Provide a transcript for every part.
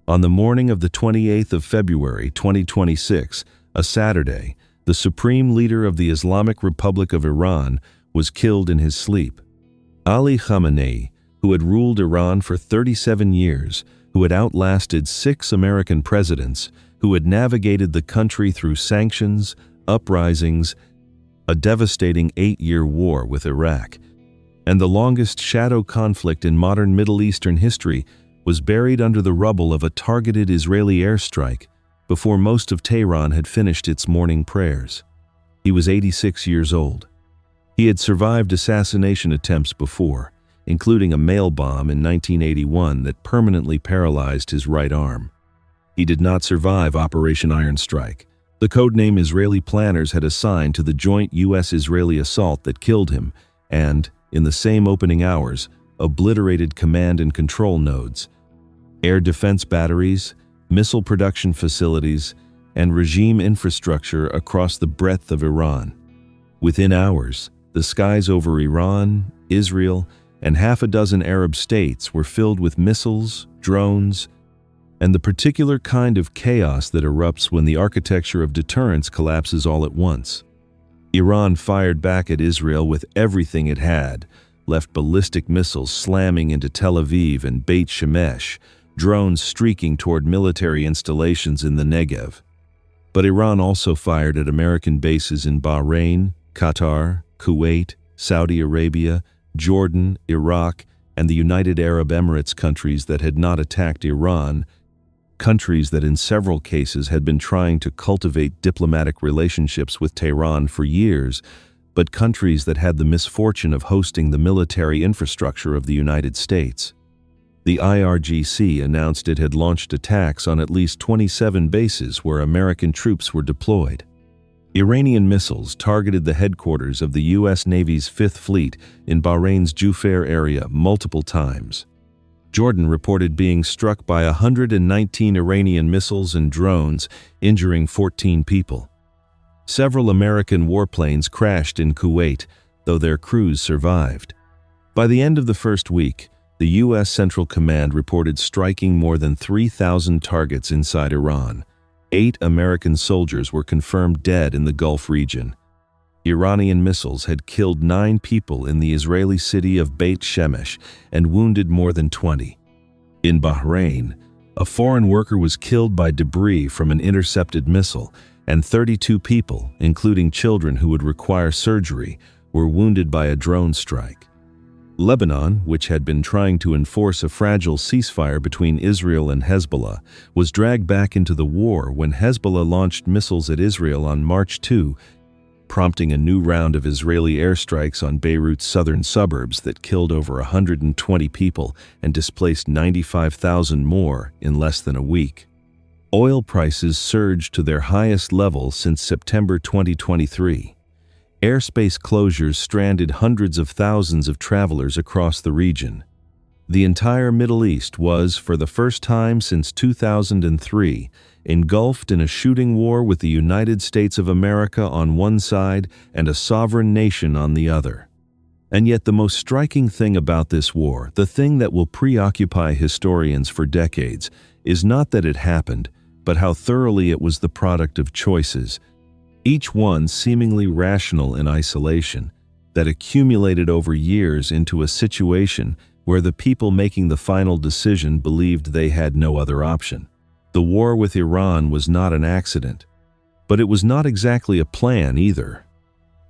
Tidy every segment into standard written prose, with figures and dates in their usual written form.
On the morning of the 28th of February 2026, a Saturday, the supreme leader of the Islamic Republic of Iran was killed in his sleep. Ali Khamenei, who had ruled Iran for 37 years, who had outlasted 6 American presidents, who had navigated the country through sanctions, uprisings, a devastating 8-year war with Iraq, and the longest shadow conflict in modern Middle Eastern history, was buried under the rubble of a targeted Israeli airstrike before most of Tehran had finished its morning prayers. He was 86 years old. He had survived assassination attempts before, including a mail bomb in 1981 that permanently paralyzed his right arm. He did not survive Operation Iron Strike, the codename Israeli planners had assigned to the joint U.S.-Israeli assault that killed him and, in the same opening hours, obliterated command and control nodes, air defense batteries, missile production facilities, and regime infrastructure across the breadth of Iran. Within hours, the skies over Iran, Israel, and half a dozen Arab states were filled with missiles, drones, and the particular kind of chaos that erupts when the architecture of deterrence collapses all at once. Iran fired back at Israel with everything it had, left ballistic missiles slamming into Tel Aviv and Beit Shemesh, drones streaking toward military installations in the Negev. But Iran also fired at American bases in Bahrain, Qatar, Kuwait, Saudi Arabia, Jordan, Iraq, and the United Arab Emirates, countries that had not attacked Iran, countries that in several cases had been trying to cultivate diplomatic relationships with Tehran for years, but countries that had the misfortune of hosting the military infrastructure of the United States. The IRGC announced it had launched attacks on at least 27 bases where American troops were deployed. Iranian missiles targeted the headquarters of the U.S. Navy's Fifth Fleet in Bahrain's Jubair area multiple times. Jordan reported being struck by 119 Iranian missiles and drones, injuring 14 people. Several American warplanes crashed in Kuwait, though their crews survived. By the end of the first week, the U.S. Central Command reported striking more than 3,000 targets inside Iran. 8 American soldiers were confirmed dead in the Gulf region. Iranian missiles had killed 9 people in the Israeli city of Beit Shemesh and wounded more than 20. In Bahrain, a foreign worker was killed by debris from an intercepted missile, and 32 people, including children who would require surgery, were wounded by a drone strike. Lebanon, which had been trying to enforce a fragile ceasefire between Israel and Hezbollah, was dragged back into the war when Hezbollah launched missiles at Israel on March 2, prompting a new round of Israeli airstrikes on Beirut's southern suburbs that killed over 120 people and displaced 95,000 more in less than a week. Oil prices surged to their highest level since September 2023. Airspace closures stranded hundreds of thousands of travelers across the region. The entire Middle East was, for the first time since 2003, engulfed in a shooting war with the United States of America on one side and a sovereign nation on the other. And yet the most striking thing about this war, the thing that will preoccupy historians for decades, is not that it happened, but how thoroughly it was the product of choices, each one seemingly rational in isolation, that accumulated over years into a situation where the people making the final decision believed they had no other option. The war with Iran was not an accident, but it was not exactly a plan either.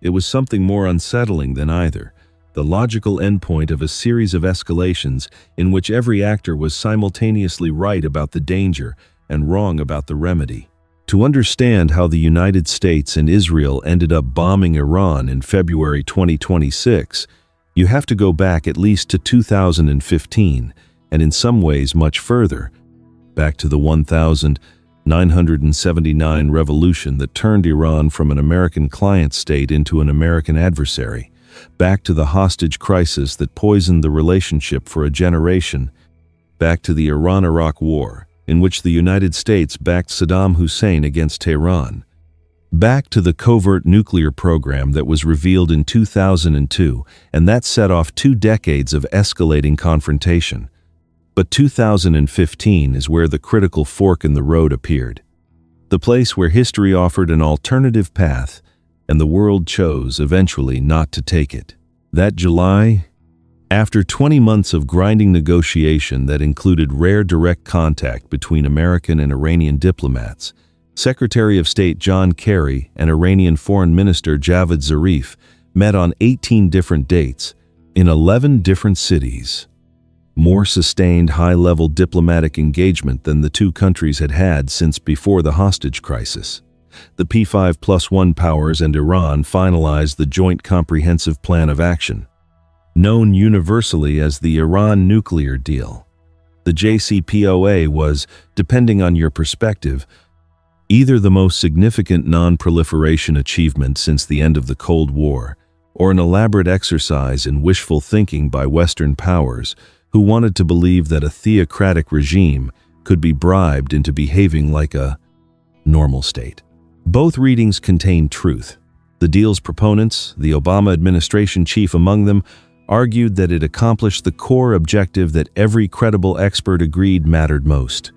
It was something more unsettling than either, the logical endpoint of a series of escalations in which every actor was simultaneously right about the danger and wrong about the remedy. To understand how the United States and Israel ended up bombing Iran in February 2026, you have to go back at least to 2015, and in some ways much further, back to the 1979 revolution that turned Iran from an American client state into an American adversary, back to the hostage crisis that poisoned the relationship for a generation, back to the Iran-Iraq War, in which the United States backed Saddam Hussein against Tehran, back to the covert nuclear program that was revealed in 2002, and that set off 2 decades of escalating confrontation. But 2015 is where the critical fork in the road appeared. The place where history offered an alternative path, and the world chose eventually not to take it. That July, after 20 months of grinding negotiation that included rare direct contact between American and Iranian diplomats, Secretary of State John Kerry and Iranian Foreign Minister Javad Zarif met on 18 different dates in 11 different cities. More sustained high-level diplomatic engagement than the two countries had had since before the hostage crisis. The P5+1 powers and Iran finalized the Joint Comprehensive Plan of Action, known universally as the Iran nuclear deal. The JCPOA was, depending on your perspective, either the most significant non-proliferation achievement since the end of the Cold War, or an elaborate exercise in wishful thinking by Western powers who wanted to believe that a theocratic regime could be bribed into behaving like a normal state. Both readings contain truth. The deal's proponents, the Obama administration chief among them, argued that it accomplished the core objective that every credible expert agreed mattered most.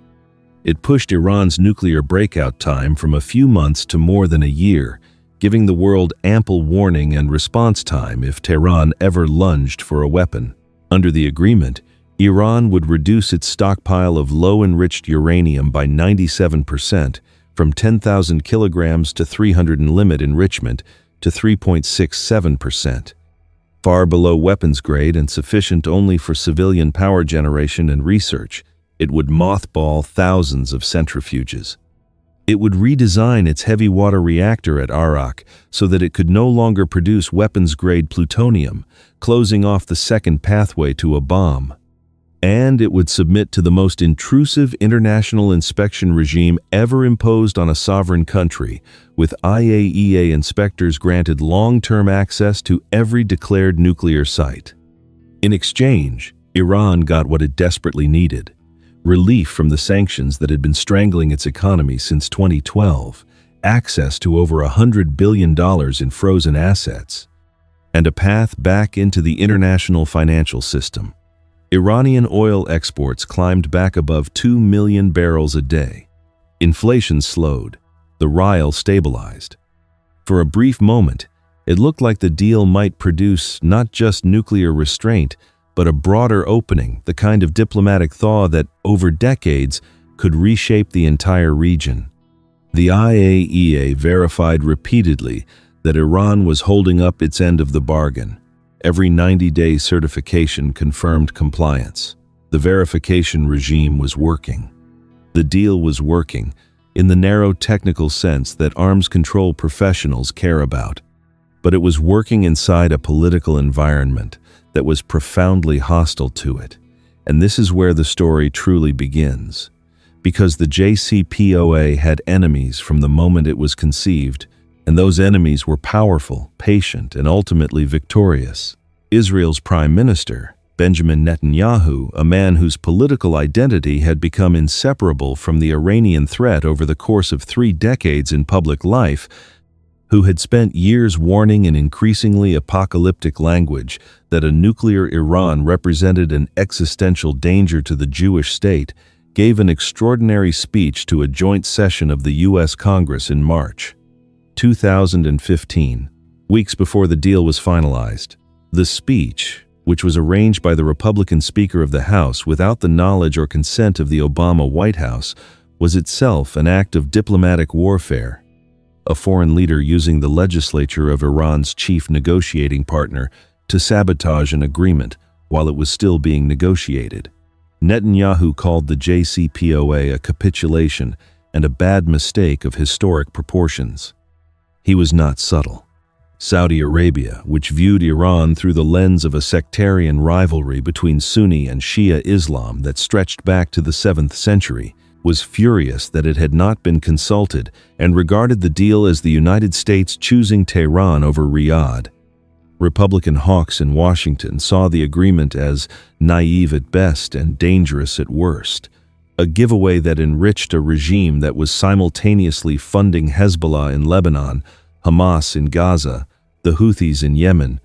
It pushed Iran's nuclear breakout time from a few months to more than a year, giving the world ample warning and response time if Tehran ever lunged for a weapon. Under the agreement, Iran would reduce its stockpile of low-enriched uranium by 97%, from 10,000 kilograms to 300 and limit enrichment to 3.67%. Far below weapons grade and sufficient only for civilian power generation and research, it would mothball thousands of centrifuges. It would redesign its heavy water reactor at Arak so that it could no longer produce weapons-grade plutonium, closing off the second pathway to a bomb. And it would submit to the most intrusive international inspection regime ever imposed on a sovereign country, with IAEA inspectors granted long-term access to every declared nuclear site. In exchange, Iran got what it desperately needed: relief from the sanctions that had been strangling its economy since 2012, access to over $100 billion in frozen assets, and a path back into the international financial system. Iranian oil exports climbed back above 2 million barrels a day. Inflation slowed. The rial stabilized. For a brief moment, it looked like the deal might produce not just nuclear restraint, but a broader opening, the kind of diplomatic thaw that, over decades, could reshape the entire region. The IAEA verified repeatedly that Iran was holding up its end of the bargain. Every 90-day certification confirmed compliance. The verification regime was working. The deal was working, in the narrow technical sense that arms control professionals care about. But it was working inside a political environment that was profoundly hostile to it. And this is where the story truly begins. Because the JCPOA had enemies from the moment it was conceived, and those enemies were powerful, patient, and ultimately victorious. Israel's Prime Minister, Benjamin Netanyahu, a man whose political identity had become inseparable from the Iranian threat over the course of 3 decades in public life, who had spent years warning in increasingly apocalyptic language that a nuclear Iran represented an existential danger to the Jewish state, gave an extraordinary speech to a joint session of the U.S. Congress in March 2015, weeks before the deal was finalized. The speech, which was arranged by the Republican Speaker of the House without the knowledge or consent of the Obama White House, was itself an act of diplomatic warfare. A foreign leader using the legislature of Iran's chief negotiating partner to sabotage an agreement while it was still being negotiated. Netanyahu called the JCPOA a capitulation and a bad mistake of historic proportions. He was not subtle. Saudi Arabia, which viewed Iran through the lens of a sectarian rivalry between Sunni and Shia Islam that stretched back to the 7th century, was furious that it had not been consulted and regarded the deal as the United States choosing Tehran over Riyadh. Republican hawks in Washington saw the agreement as naive at best and dangerous at worst, a giveaway that enriched a regime that was simultaneously funding Hezbollah in Lebanon, Hamas in Gaza, the Houthis in Yemen,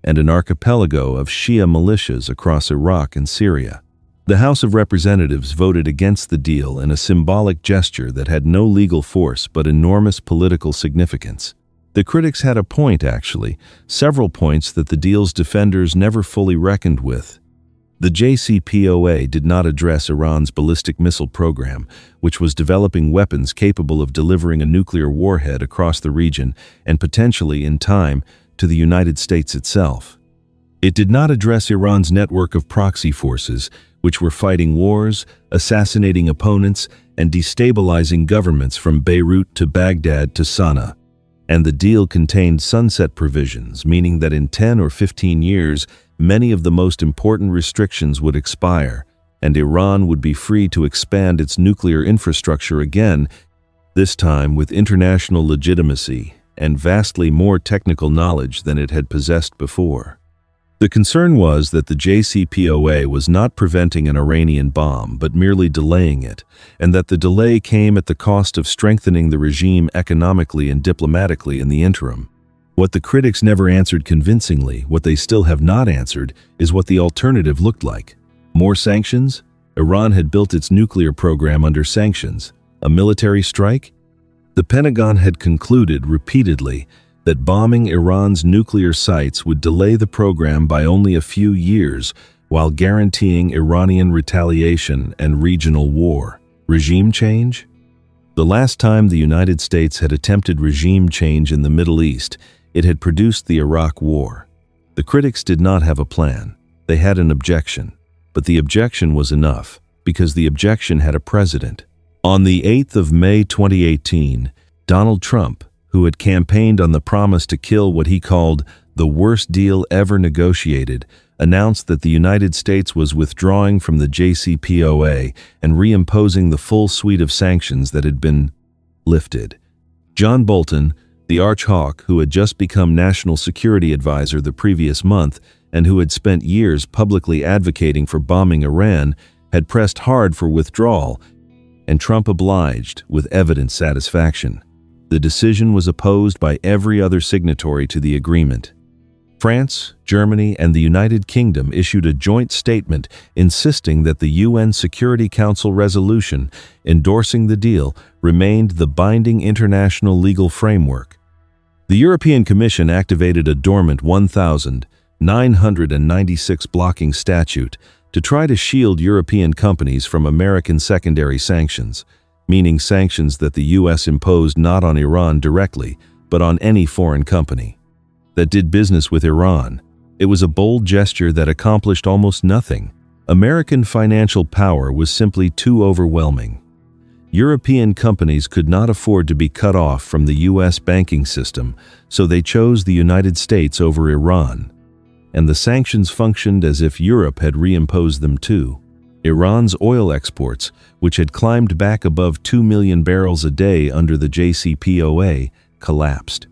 and an archipelago of Shia militias across Iraq and Syria. The House of Representatives voted against the deal in a symbolic gesture that had no legal force but enormous political significance. The critics had a point, actually, several points that the deal's defenders never fully reckoned with. The JCPOA did not address Iran's ballistic missile program, which was developing weapons capable of delivering a nuclear warhead across the region and potentially, in time, to the United States itself. It did not address Iran's network of proxy forces, which were fighting wars, assassinating opponents, and destabilizing governments from Beirut to Baghdad to Sana'a. And the deal contained sunset provisions, meaning that in 10 or 15 years, many of the most important restrictions would expire, and Iran would be free to expand its nuclear infrastructure again, this time with international legitimacy and vastly more technical knowledge than it had possessed before. The concern was that the JCPOA was not preventing an Iranian bomb, but merely delaying it, and that the delay came at the cost of strengthening the regime economically and diplomatically in the interim. What the critics never answered convincingly, what they still have not answered, is what the alternative looked like. More sanctions? Iran had built its nuclear program under sanctions. A military strike? The Pentagon had concluded repeatedly that bombing Iran's nuclear sites would delay the program by only a few years while guaranteeing Iranian retaliation and regional war. Regime change? The last time the United States had attempted regime change in the Middle East, it had produced the Iraq War. The critics did not have a plan. They had an objection. But the objection was enough, because the objection had a precedent. On the 8th of May 2018, Donald Trump, who had campaigned on the promise to kill what he called the worst deal ever negotiated, announced that the United States was withdrawing from the JCPOA and reimposing the full suite of sanctions that had been lifted. John Bolton, the arch-hawk who had just become National Security Advisor the previous month and who had spent years publicly advocating for bombing Iran, had pressed hard for withdrawal, and Trump obliged with evident satisfaction. The decision was opposed by every other signatory to the agreement. France, Germany, and the United Kingdom issued a joint statement insisting that the UN Security Council resolution endorsing the deal remained the binding international legal framework. The European Commission activated a dormant 1996 blocking statute to try to shield European companies from American secondary sanctions, meaning sanctions that the U.S. imposed not on Iran directly, but on any foreign company that did business with Iran. It was a bold gesture that accomplished almost nothing. American financial power was simply too overwhelming. European companies could not afford to be cut off from the U.S. banking system, so they chose the United States over Iran. And the sanctions functioned as if Europe had reimposed them too. Iran's oil exports, which had climbed back above 2 million barrels a day under the JCPOA, collapsed.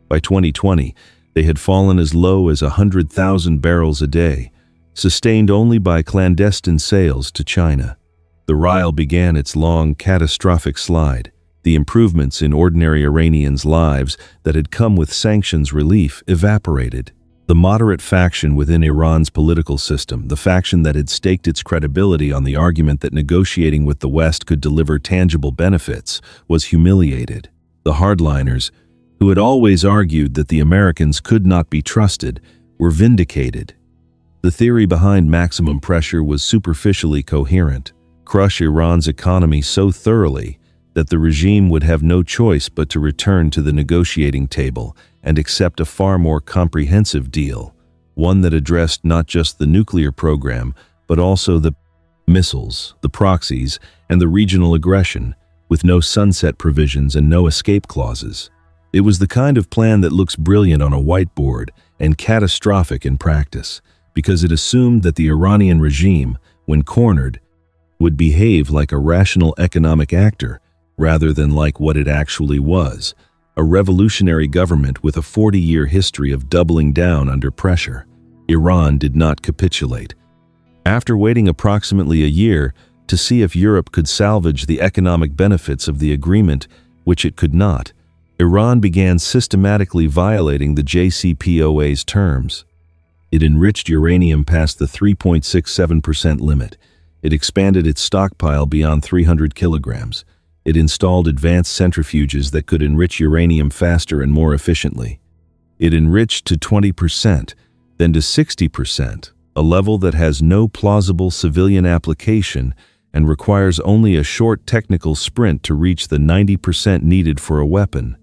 By 2020, they had fallen as low as 100,000 barrels a day, sustained only by clandestine sales to China. The rial began its long, catastrophic slide. The improvements in ordinary Iranians' lives that had come with sanctions relief evaporated. The moderate faction within Iran's political system, the faction that had staked its credibility on the argument that negotiating with the West could deliver tangible benefits, was humiliated. The hardliners, who had always argued that the Americans could not be trusted, were vindicated. The theory behind maximum pressure was superficially coherent: crush Iran's economy so thoroughly that the regime would have no choice but to return to the negotiating table and accept a far more comprehensive deal, one that addressed not just the nuclear program, but also the missiles, the proxies, and the regional aggression, with no sunset provisions and no escape clauses. It was the kind of plan that looks brilliant on a whiteboard and catastrophic in practice, because it assumed that the Iranian regime, when cornered, would behave like a rational economic actor rather than like what it actually was: a revolutionary government with a 40-year history of doubling down under pressure. Iran did not capitulate. After waiting approximately a year to see if Europe could salvage the economic benefits of the agreement, which it could not, Iran began systematically violating the JCPOA's terms. It enriched uranium past the 3.67% limit. It expanded its stockpile beyond 300 kilograms. It installed advanced centrifuges that could enrich uranium faster and more efficiently. It enriched to 20%, then to 60%, a level that has no plausible civilian application and requires only a short technical sprint to reach the 90% needed for a weapon.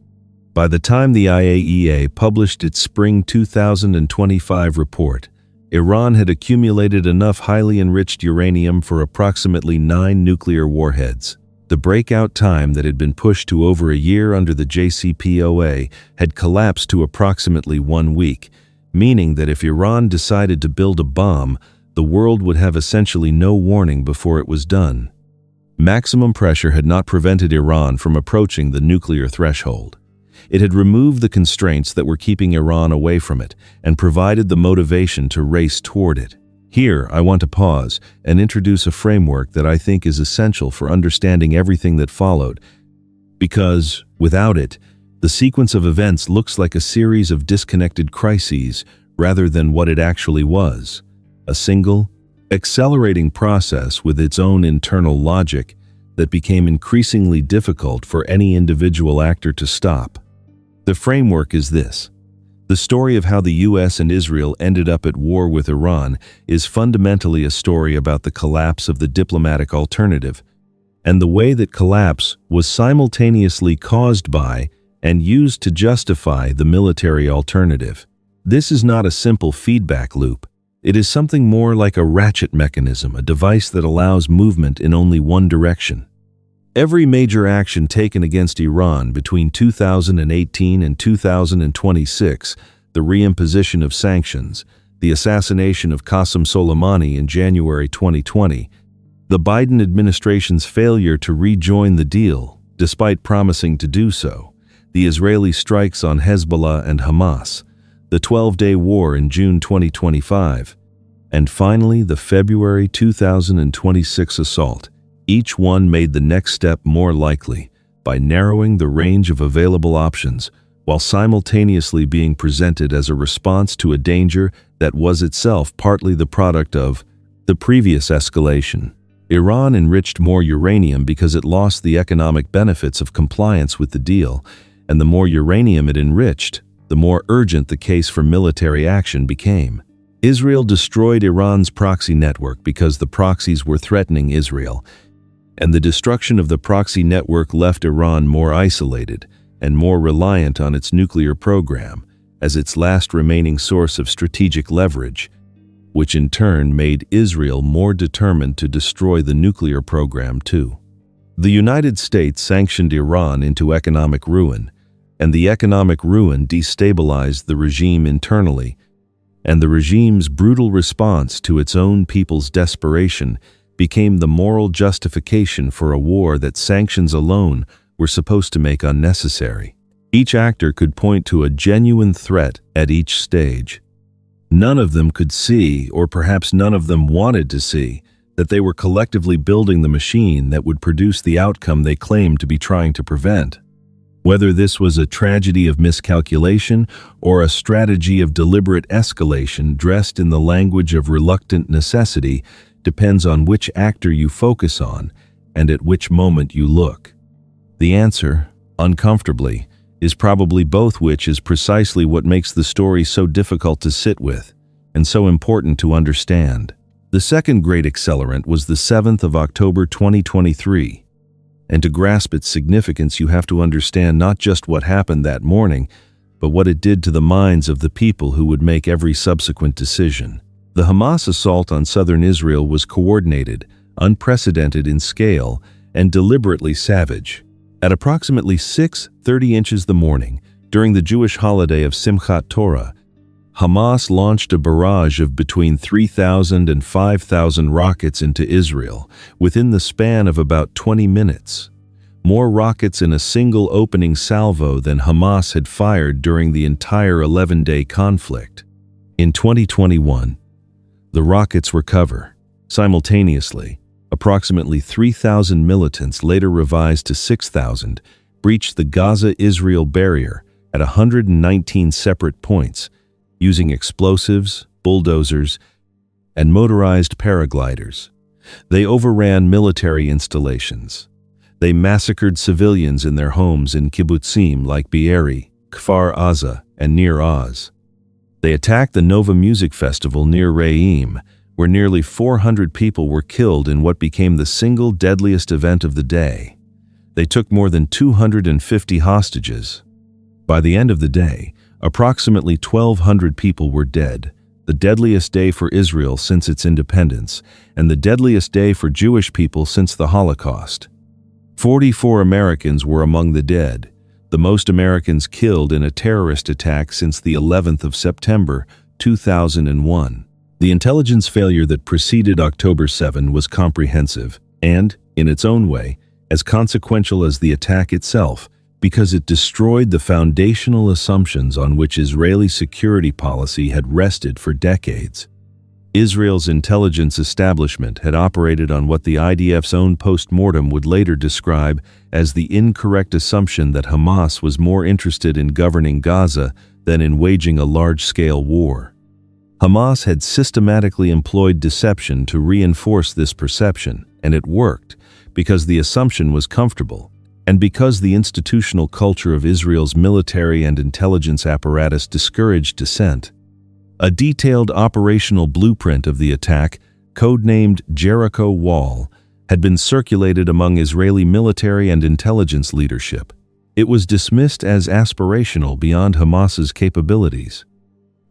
By the time the IAEA published its spring 2025 report, Iran had accumulated enough highly enriched uranium for approximately 9 nuclear warheads. The breakout time that had been pushed to over a year under the JCPOA had collapsed to approximately 1 week, meaning that if Iran decided to build a bomb, the world would have essentially no warning before it was done. Maximum pressure had not prevented Iran from approaching the nuclear threshold. It had removed the constraints that were keeping Iran away from it and provided the motivation to race toward it. Here, I want to pause and introduce a framework that I think is essential for understanding everything that followed, because, without it, the sequence of events looks like a series of disconnected crises rather than what it actually was, a single, accelerating process with its own internal logic that became increasingly difficult for any individual actor to stop. The framework is this. The story of how the US and Israel ended up at war with Iran is fundamentally a story about the collapse of the diplomatic alternative, and the way that collapse was simultaneously caused by and used to justify the military alternative. This is not a simple feedback loop. It is something more like a ratchet mechanism, a device that allows movement in only one direction. Every major action taken against Iran between 2018 and 2026, the reimposition of sanctions, the assassination of Qasem Soleimani in January 2020, the Biden administration's failure to rejoin the deal, despite promising to do so, the Israeli strikes on Hezbollah and Hamas, the 12-day war in June 2025, and finally the February 2026 assault. Each one made the next step more likely by narrowing the range of available options while simultaneously being presented as a response to a danger that was itself partly the product of the previous escalation. Iran enriched more uranium because it lost the economic benefits of compliance with the deal, and the more uranium it enriched, the more urgent the case for military action became. Israel destroyed Iran's proxy network because the proxies were threatening Israel, and the destruction of the proxy network left Iran more isolated and more reliant on its nuclear program as its last remaining source of strategic leverage, which in turn made Israel more determined to destroy the nuclear program too. The United States sanctioned Iran into economic ruin, and the economic ruin destabilized the regime internally, and the regime's brutal response to its own people's desperation became the moral justification for a war that sanctions alone were supposed to make unnecessary. Each actor could point to a genuine threat at each stage. None of them could see, or perhaps none of them wanted to see, that they were collectively building the machine that would produce the outcome they claimed to be trying to prevent. Whether this was a tragedy of miscalculation or a strategy of deliberate escalation dressed in the language of reluctant necessity depends on which actor you focus on and at which moment you look. The answer, uncomfortably, is probably both, which is precisely what makes the story so difficult to sit with and so important to understand. The second great accelerant was the 7th of October 2023, and to grasp its significance you have to understand not just what happened that morning, but what it did to the minds of the people who would make every subsequent decision. The Hamas assault on southern Israel was coordinated, unprecedented in scale, and deliberately savage. At approximately 6:30 inches the morning, during the Jewish holiday of Simchat Torah, Hamas launched a barrage of between 3,000 and 5,000 rockets into Israel within the span of about 20 minutes. More rockets in a single opening salvo than Hamas had fired during the entire 11-day conflict. In 2021, the rockets recover. Simultaneously, approximately 3,000 militants, later revised to 6,000, breached the Gaza-Israel barrier at 119 separate points, using explosives, bulldozers, and motorized paragliders. They overran military installations. They massacred civilians in their homes in kibbutzim like Be'eri, Kfar Aza, and Nir Oz. They attacked the Nova Music Festival near Re'im, where nearly 400 people were killed in what became the single deadliest event of the day. They took more than 250 hostages. By the end of the day, approximately 1,200 people were dead, the deadliest day for Israel since its independence, and the deadliest day for Jewish people since the Holocaust. 44 Americans were among the dead, the most Americans killed in a terrorist attack since the 11th of September, 2001. The intelligence failure that preceded October 7 was comprehensive and, in its own way, as consequential as the attack itself, because it destroyed the foundational assumptions on which Israeli security policy had rested for decades. Israel's intelligence establishment had operated on what the IDF's own post-mortem would later describe as the incorrect assumption that Hamas was more interested in governing Gaza than in waging a large-scale war. Hamas had systematically employed deception to reinforce this perception, and it worked, because the assumption was comfortable, and because the institutional culture of Israel's military and intelligence apparatus discouraged dissent. A detailed operational blueprint of the attack, codenamed Jericho Wall, had been circulated among Israeli military and intelligence leadership. It was dismissed as aspirational beyond Hamas's capabilities.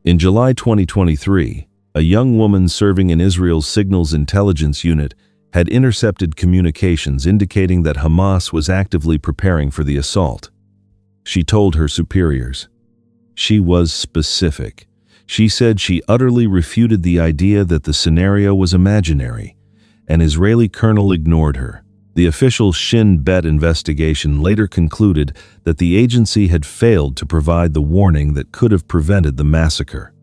In July 2023, a young woman serving in Israel's Signals Intelligence Unit had intercepted communications indicating that Hamas was actively preparing for the assault. She told her superiors. She was specific. She said she utterly refuted the idea that the scenario was imaginary. An Israeli colonel ignored her. The official Shin Bet investigation later concluded that the agency had failed to provide the warning that could have prevented the massacre.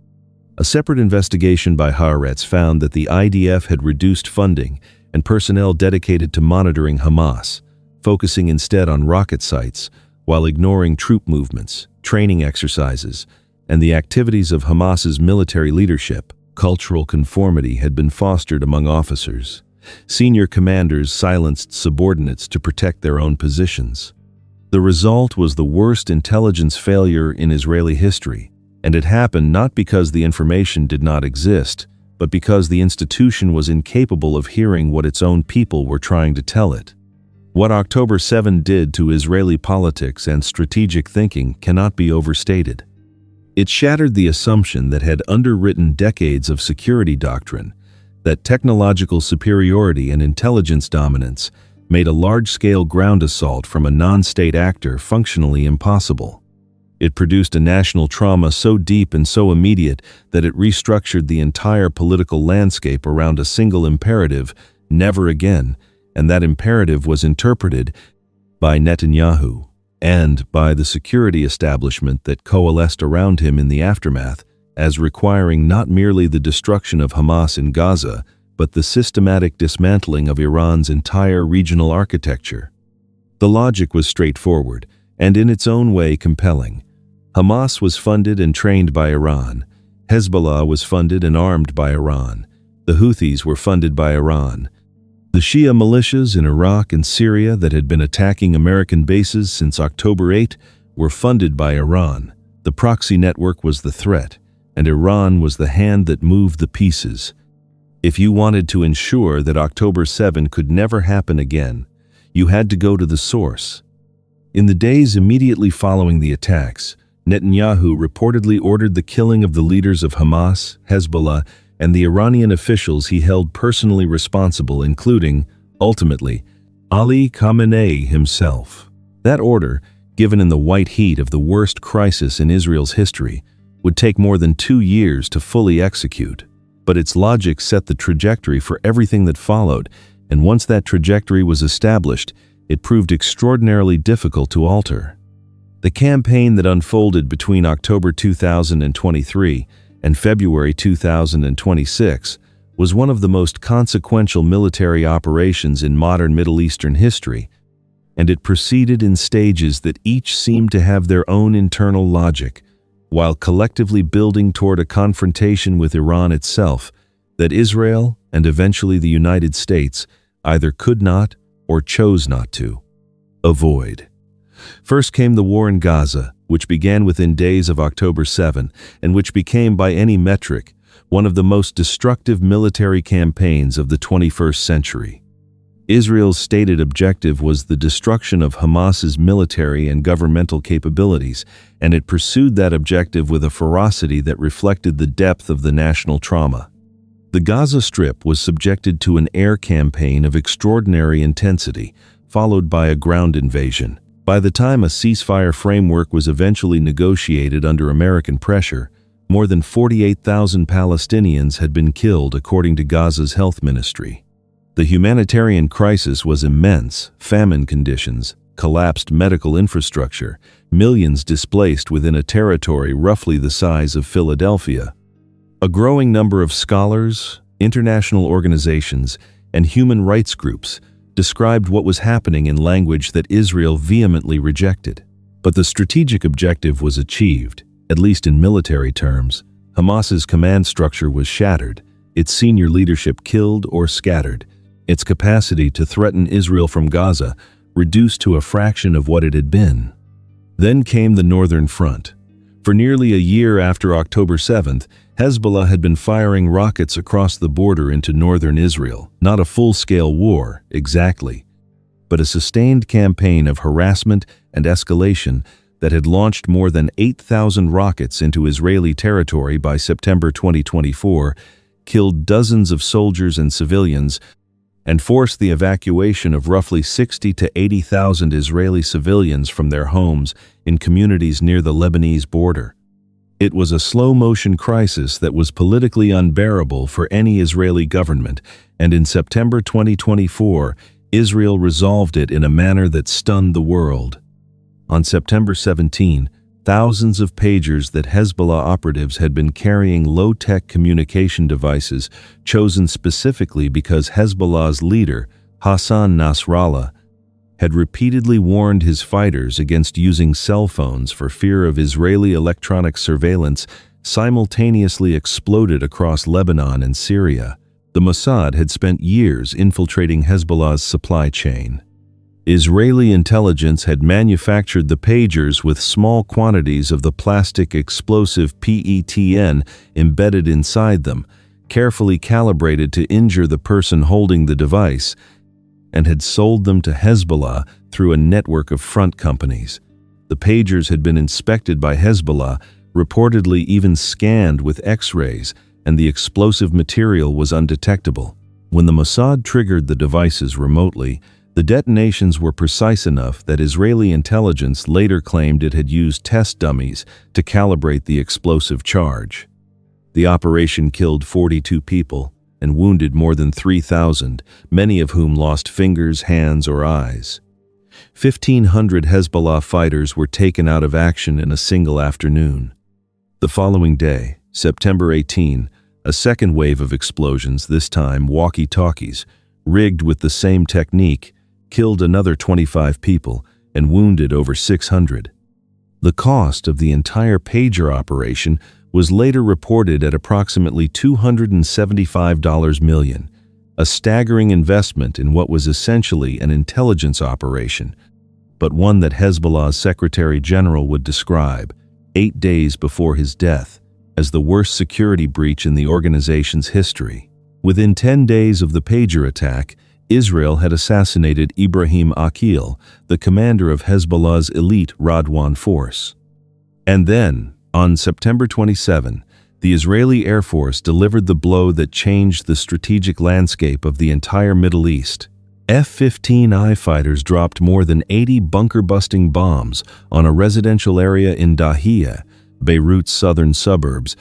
A separate investigation by Haaretz found that the IDF had reduced funding and personnel dedicated to monitoring Hamas, focusing instead on rocket sites while ignoring troop movements, training exercises, and the activities of Hamas's military leadership. Cultural conformity had been fostered among officers. Senior commanders silenced subordinates to protect their own positions. The result was the worst intelligence failure in Israeli history, and it happened not because the information did not exist, but because the institution was incapable of hearing what its own people were trying to tell it. What October 7 did to Israeli politics and strategic thinking cannot be overstated. It shattered the assumption that had underwritten decades of security doctrine, that technological superiority and intelligence dominance made a large-scale ground assault from a non-state actor functionally impossible. It produced a national trauma so deep and so immediate that it restructured the entire political landscape around a single imperative, never again, and that imperative was interpreted by Netanyahu and by the security establishment that coalesced around him in the aftermath as requiring not merely the destruction of Hamas in Gaza, but the systematic dismantling of Iran's entire regional architecture. The logic was straightforward, and in its own way compelling. Hamas was funded and trained by Iran. Hezbollah was funded and armed by Iran. The Houthis were funded by Iran. The Shia militias in Iraq and Syria that had been attacking American bases since October 8 were funded by Iran. The proxy network was the threat, and Iran was the hand that moved the pieces. If you wanted to ensure that October 7 could never happen again, you had to go to the source. In the days immediately following the attacks, Netanyahu reportedly ordered the killing of the leaders of Hamas, Hezbollah, and the Iranian officials he held personally responsible, including, ultimately, Ali Khamenei himself. That order, given in the white heat of the worst crisis in Israel's history, would take more than 2 years to fully execute. But its logic set the trajectory for everything that followed, and once that trajectory was established, it proved extraordinarily difficult to alter. The campaign that unfolded between October 2023 and February 2026 was one of the most consequential military operations in modern Middle Eastern history, and it proceeded in stages that each seemed to have their own internal logic, while collectively building toward a confrontation with Iran itself that Israel and eventually the United States either could not or chose not to avoid. First came the war in Gaza, which began within days of October 7, and which became, by any metric, one of the most destructive military campaigns of the 21st century. Israel's stated objective was the destruction of Hamas's military and governmental capabilities, and it pursued that objective with a ferocity that reflected the depth of the national trauma. The Gaza Strip was subjected to an air campaign of extraordinary intensity, followed by a ground invasion. By the time a ceasefire framework was eventually negotiated under American pressure, more than 48,000 Palestinians had been killed, according to Gaza's health ministry. The humanitarian crisis was immense: famine conditions, collapsed medical infrastructure, millions displaced within a territory roughly the size of Philadelphia. A growing number of scholars, international organizations, and human rights groups described what was happening in language that Israel vehemently rejected. But the strategic objective was achieved, at least in military terms. Hamas's command structure was shattered, its senior leadership killed or scattered, its capacity to threaten Israel from Gaza reduced to a fraction of what it had been. Then came the Northern Front. For nearly a year after October 7th, Hezbollah had been firing rockets across the border into northern Israel. Not a full-scale war, exactly, but a sustained campaign of harassment and escalation that had launched more than 8,000 rockets into Israeli territory by September 2024, killed dozens of soldiers and civilians, and forced the evacuation of roughly 60,000 to 80,000 Israeli civilians from their homes in communities near the Lebanese border. It was a slow-motion crisis that was politically unbearable for any Israeli government, and in September 2024, Israel resolved it in a manner that stunned the world. On September 17, thousands of pagers that Hezbollah operatives had been carrying low-tech communication devices chosen specifically because Hezbollah's leader, Hassan Nasrallah, had repeatedly warned his fighters against using cell phones for fear of Israeli electronic surveillance, simultaneously exploded across Lebanon and Syria. The Mossad had spent years infiltrating Hezbollah's supply chain. Israeli intelligence had manufactured the pagers with small quantities of the plastic explosive PETN embedded inside them, carefully calibrated to injure the person holding the device, and had sold them to Hezbollah through a network of front companies. The pagers had been inspected by Hezbollah, reportedly even scanned with X-rays, and the explosive material was undetectable. When the Mossad triggered the devices remotely, the detonations were precise enough that Israeli intelligence later claimed it had used test dummies to calibrate the explosive charge. The operation killed 42 people and wounded more than 3,000, many of whom lost fingers, hands, or eyes. 1,500 Hezbollah fighters were taken out of action in a single afternoon. The following day, September 18, a second wave of explosions, this time walkie-talkies, rigged with the same technique, killed another 25 people and wounded over 600. The cost of the entire pager operation was later reported at approximately $275 million, a staggering investment in what was essentially an intelligence operation, but one that Hezbollah's Secretary General would describe, 8 days before his death, as the worst security breach in the organization's history. Within 10 days of the pager attack, Israel had assassinated Ibrahim Aqil, the commander of Hezbollah's elite Radwan force. And then, on September 27, the Israeli Air Force delivered the blow that changed the strategic landscape of the entire Middle East. F-15I fighters dropped more than 80 bunker-busting bombs on a residential area in Dahiya, Beirut's southern suburbs,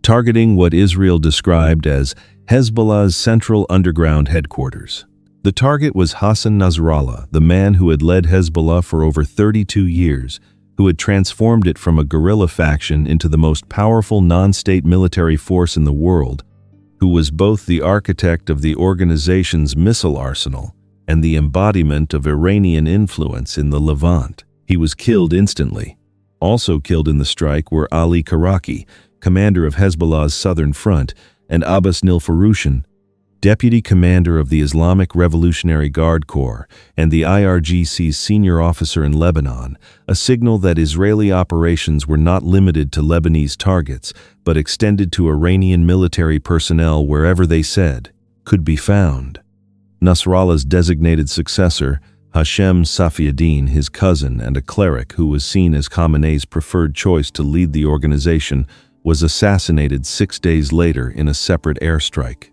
targeting what Israel described as Hezbollah's central underground headquarters. The target was Hassan Nasrallah, the man who had led Hezbollah for over 32 years, who had transformed it from a guerrilla faction into the most powerful non-state military force in the world, who was both the architect of the organization's missile arsenal and the embodiment of Iranian influence in the Levant. He was killed instantly. Also killed in the strike were Ali Karaki, commander of Hezbollah's southern front, and Abbas Nilfarushan, deputy commander of the Islamic Revolutionary Guard Corps and the IRGC's senior officer in Lebanon, a signal that Israeli operations were not limited to Lebanese targets, but extended to Iranian military personnel wherever they said could be found. Nasrallah's designated successor, Hashem Safiuddin, his cousin and a cleric who was seen as Khamenei's preferred choice to lead the organization, was assassinated 6 days later in a separate airstrike.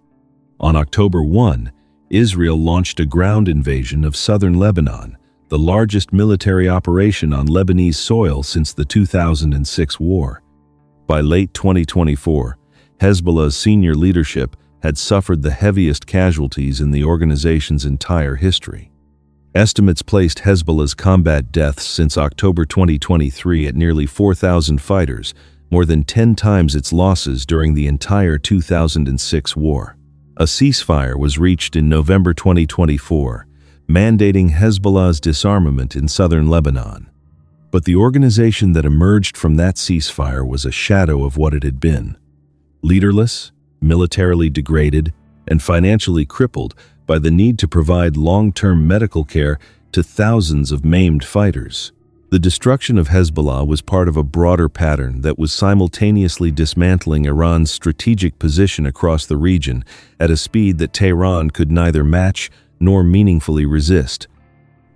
On October 1, Israel launched a ground invasion of southern Lebanon, the largest military operation on Lebanese soil since the 2006 war. By late 2024, Hezbollah's senior leadership had suffered the heaviest casualties in the organization's entire history. Estimates placed Hezbollah's combat deaths since October 2023 at nearly 4,000 fighters, more than 10 times its losses during the entire 2006 war. A ceasefire was reached in November 2024, mandating Hezbollah's disarmament in southern Lebanon. But the organization that emerged from that ceasefire was a shadow of what it had been. Leaderless, militarily degraded, and financially crippled by the need to provide long-term medical care to thousands of maimed fighters. The destruction of Hezbollah was part of a broader pattern that was simultaneously dismantling Iran's strategic position across the region at a speed that Tehran could neither match nor meaningfully resist.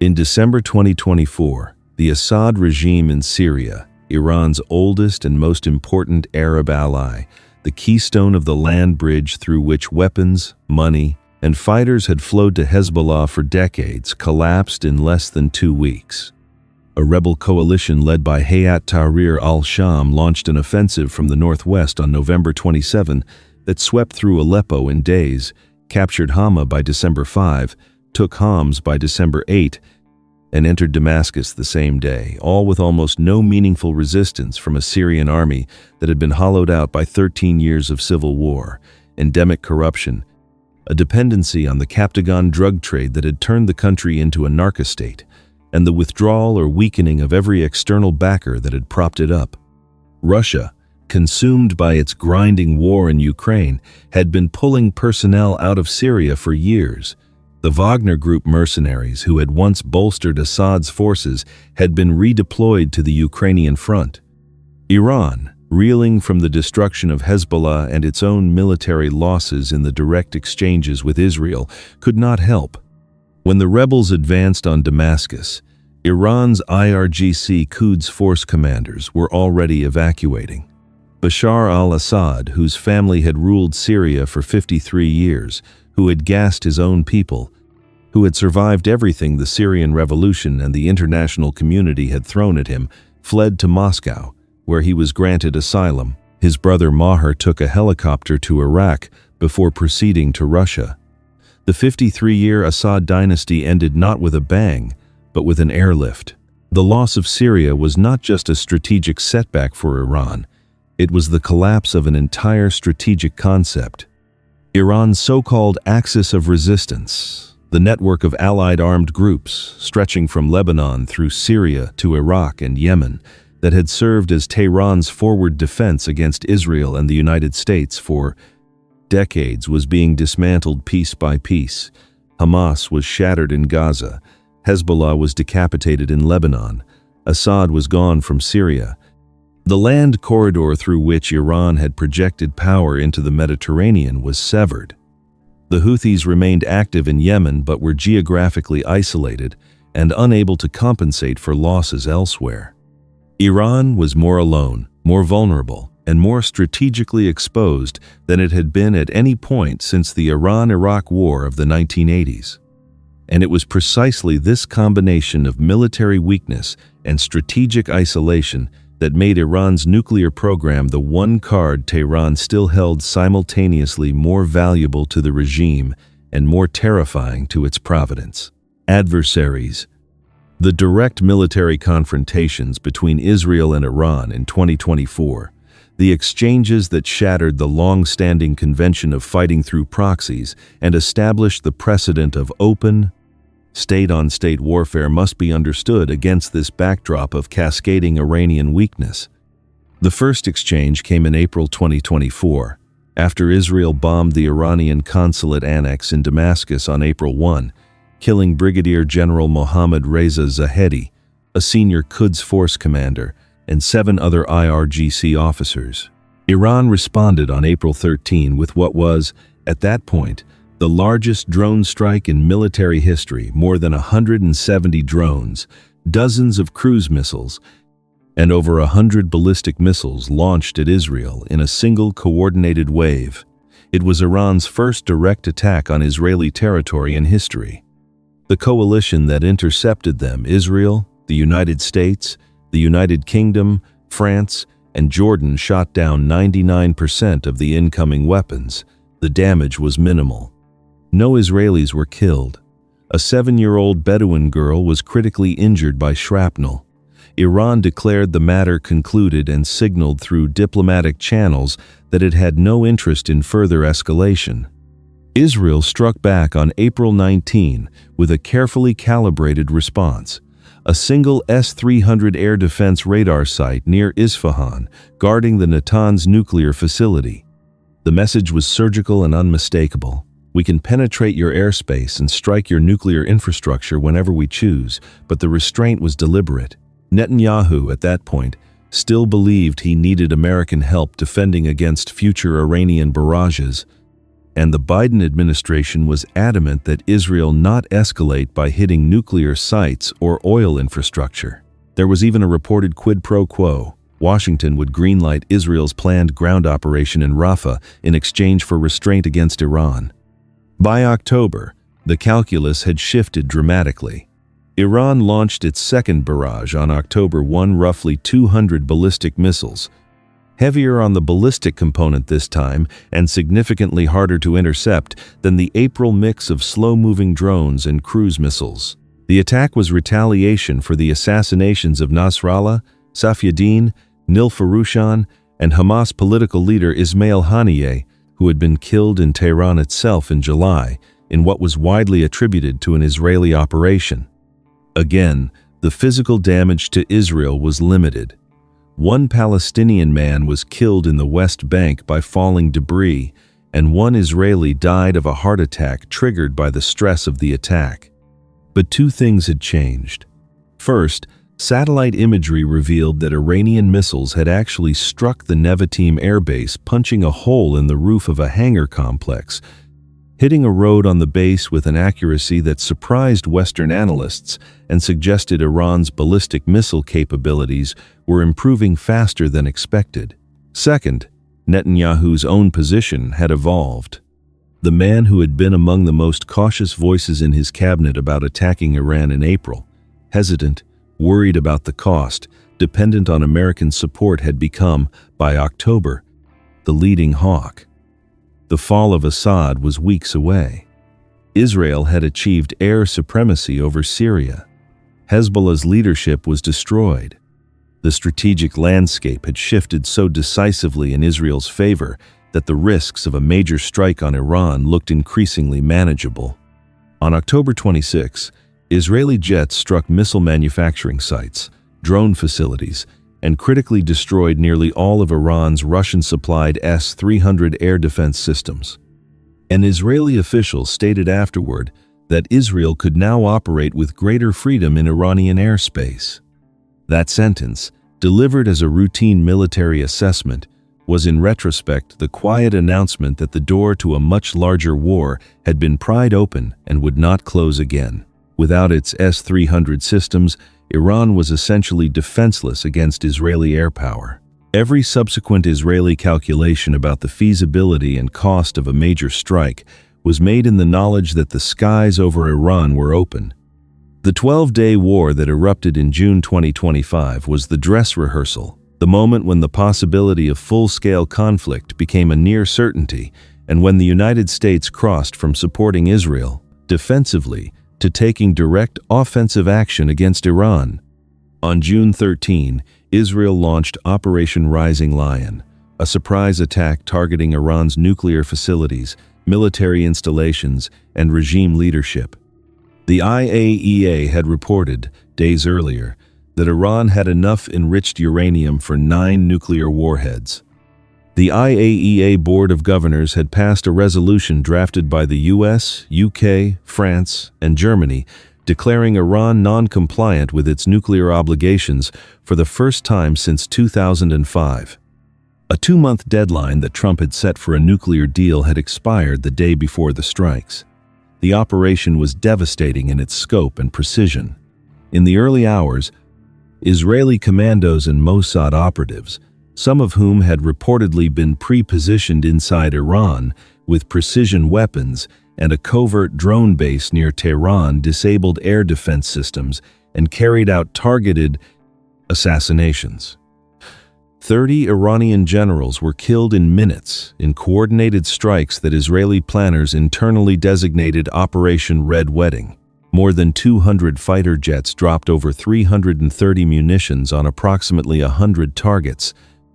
In December 2024, the Assad regime in Syria, Iran's oldest and most important Arab ally, the keystone of the land bridge through which weapons, money, and fighters had flowed to Hezbollah for decades, collapsed in less than 2 weeks. A rebel coalition led by Hayat Tahrir al-Sham launched an offensive from the northwest on November 27 that swept through Aleppo in days, captured Hama by December 5, took Homs by December 8, and entered Damascus the same day, all with almost no meaningful resistance from a Syrian army that had been hollowed out by 13 years of civil war, endemic corruption, a dependency on the Captagon drug trade that had turned the country into a narco-state, and the withdrawal or weakening of every external backer that had propped it up. Russia, consumed by its grinding war in Ukraine, had been pulling personnel out of Syria for years. The Wagner Group mercenaries who had once bolstered Assad's forces had been redeployed to the Ukrainian front. Iran, reeling from the destruction of Hezbollah and its own military losses in the direct exchanges with Israel, could not help. When the rebels advanced on Damascus, Iran's IRGC Quds force commanders were already evacuating. Bashar al-Assad, whose family had ruled Syria for 53 years, who had gassed his own people, who had survived everything the Syrian revolution and the international community had thrown at him, fled to Moscow, where he was granted asylum. His brother Maher took a helicopter to Iraq before proceeding to Russia. The 53-year Assad dynasty ended not with a bang, but with an airlift. The loss of Syria was not just a strategic setback for Iran, it was the collapse of an entire strategic concept. Iran's so-called axis of resistance, the network of allied armed groups stretching from Lebanon through Syria to Iraq and Yemen, that had served as Tehran's forward defense against Israel and the United States for decades, was being dismantled piece by piece. Hamas was shattered in Gaza. Hezbollah was decapitated in Lebanon. Assad was gone from Syria. The land corridor through which Iran had projected power into the Mediterranean was severed. The Houthis remained active in Yemen but were geographically isolated and unable to compensate for losses elsewhere. Iran was more alone, more vulnerable, and more strategically exposed than it had been at any point since the Iran-Iraq War of the 1980s. And it was precisely this combination of military weakness and strategic isolation that made Iran's nuclear program the one card Tehran still held simultaneously more valuable to the regime and more terrifying to its providence. Adversaries. The direct military confrontations between Israel and Iran in 2024, the exchanges that shattered the long-standing convention of fighting through proxies and established the precedent of open, state-on-state warfare, must be understood against this backdrop of cascading Iranian weakness. The first exchange came in April 2024, after Israel bombed the Iranian consulate annex in Damascus on April 1, killing Brigadier General Mohammad Reza Zahedi, a senior Quds Force commander, and 7 other IRGC officers. Iran responded on April 13 with what was, at that point, the largest drone strike in military history, more than 170 drones, dozens of cruise missiles, and over 100 ballistic missiles launched at Israel in a single coordinated wave. It was Iran's first direct attack on Israeli territory in history. The coalition that intercepted them, Israel, the United States, the United Kingdom, France, and Jordan, shot down 99% of the incoming weapons. The damage was minimal. No Israelis were killed. A 7-year-old Bedouin girl was critically injured by shrapnel. Iran declared the matter concluded and signaled through diplomatic channels that it had no interest in further escalation. Israel struck back on April 19 with a carefully calibrated response. A single S-300 air defense radar site near Isfahan, guarding the Natanz nuclear facility. The message was surgical and unmistakable. We can penetrate your airspace and strike your nuclear infrastructure whenever we choose, but the restraint was deliberate. Netanyahu, at that point, still believed he needed American help defending against future Iranian barrages, and the Biden administration was adamant that Israel not escalate by hitting nuclear sites or oil infrastructure. There was even a reported quid pro quo. Washington would greenlight Israel's planned ground operation in Rafah in exchange for restraint against Iran. By October, the calculus had shifted dramatically. Iran launched its second barrage on October 1, roughly 200 ballistic missiles, heavier on the ballistic component this time and significantly harder to intercept than the April mix of slow-moving drones and cruise missiles. The attack was retaliation for the assassinations of Nasrallah, Safieddine, Nil Farushan, and Hamas political leader Ismail Haniyeh, who had been killed in Tehran itself in July, in what was widely attributed to an Israeli operation. Again, the physical damage to Israel was limited. One Palestinian man was killed in the West Bank by falling debris, and one Israeli died of a heart attack triggered by the stress of the attack. But 2 things had changed. First, satellite imagery revealed that Iranian missiles had actually struck the Nevatim airbase, punching a hole in the roof of a hangar complex, hitting a road on the base with an accuracy that surprised Western analysts and suggested Iran's ballistic missile capabilities were improving faster than expected. Second, Netanyahu's own position had evolved. The man who had been among the most cautious voices in his cabinet about attacking Iran in April, hesitant, worried about the cost, dependent on American support, had become, by October, the leading hawk. The fall of Assad was weeks away. Israel had achieved air supremacy over Syria. Hezbollah's leadership was destroyed. The strategic landscape had shifted so decisively in Israel's favor that the risks of a major strike on Iran looked increasingly manageable. On October 26, Israeli jets struck missile manufacturing sites, drone facilities, and critically destroyed nearly all of Iran's Russian-supplied S-300 air defense systems. An Israeli official stated afterward that Israel could now operate with greater freedom in Iranian airspace. That sentence, delivered as a routine military assessment, was in retrospect the quiet announcement that the door to a much larger war had been pried open and would not close again. Without its S-300 systems, Iran was essentially defenseless against Israeli air power. Every subsequent Israeli calculation about the feasibility and cost of a major strike was made in the knowledge that the skies over Iran were open. The 12-day war that erupted in June 2025 was the dress rehearsal, the moment when the possibility of full-scale conflict became a near certainty and when the United States crossed from supporting Israel defensively to taking direct offensive action against Iran. On June 13, Israel launched Operation Rising Lion, a surprise attack targeting Iran's nuclear facilities, military installations, and regime leadership. The IAEA had reported, days earlier, that Iran had enough enriched uranium for 9 nuclear warheads. The IAEA Board of Governors had passed a resolution drafted by the US, UK, France, and Germany declaring Iran non-compliant with its nuclear obligations for the first time since 2005. A 2-month deadline that Trump had set for a nuclear deal had expired the day before the strikes. The operation was devastating in its scope and precision. In the early hours, Israeli commandos and Mossad operatives, some of whom had reportedly been pre-positioned inside Iran with precision weapons and a covert drone base near Tehran, disabled air defense systems and carried out targeted assassinations. 30 Iranian generals were killed in minutes in coordinated strikes that Israeli planners internally designated Operation Red Wedding. More than 200 fighter jets dropped over 330 munitions on approximately 100 targets.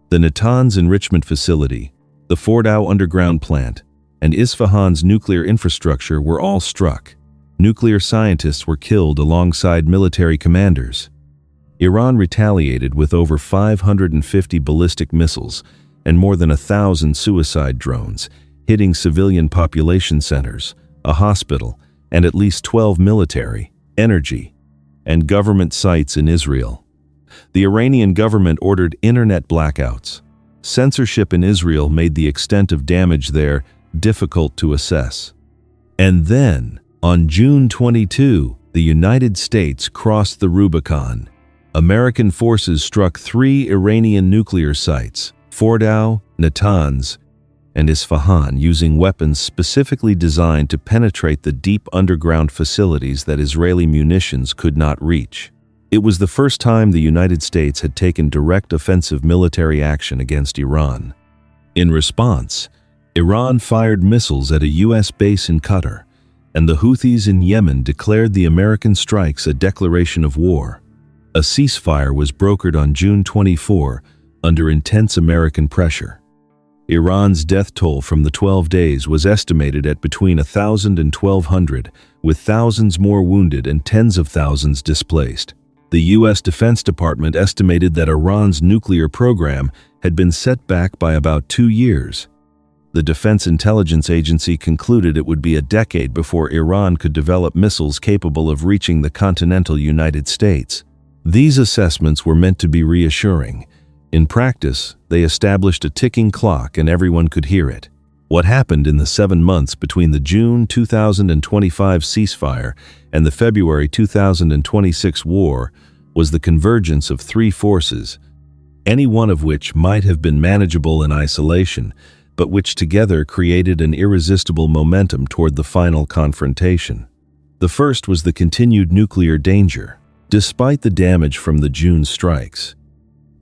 The Natanz enrichment facility, the Fordow underground plant, and Isfahan's nuclear infrastructure were all struck. Nuclear scientists were killed alongside military commanders. Iran retaliated with over 550 ballistic missiles and more than 1,000 suicide drones, hitting civilian population centers, a hospital, and at least 12 military, energy, and government sites in Israel. The Iranian government ordered internet blackouts. Censorship in Israel made the extent of damage there difficult to assess. And then, on June 22, the United States crossed the Rubicon. American forces struck 3 Iranian nuclear sites, Fordow, Natanz, and Isfahan, using weapons specifically designed to penetrate the deep underground facilities that Israeli munitions could not reach. It was the first time the United States had taken direct offensive military action against Iran. In response, Iran fired missiles at a U.S. base in Qatar, and the Houthis in Yemen declared the American strikes a declaration of war. A ceasefire was brokered on June 24 under intense American pressure. Iran's death toll from the 12 days was estimated at between 1,000 and 1,200, with thousands more wounded and tens of thousands displaced. The U.S. Defense Department estimated that Iran's nuclear program had been set back by about 2 years. The Defense Intelligence Agency concluded it would be a decade before Iran could develop missiles capable of reaching the continental United States. These assessments were meant to be reassuring. In practice, they established a ticking clock and everyone could hear it. What happened in the 7 months between the June 2025 ceasefire and the February 2026 war was the convergence of 3 forces, any one of which might have been manageable in isolation, but which together created an irresistible momentum toward the final confrontation. The first was the continued nuclear danger. Despite the damage from the June strikes,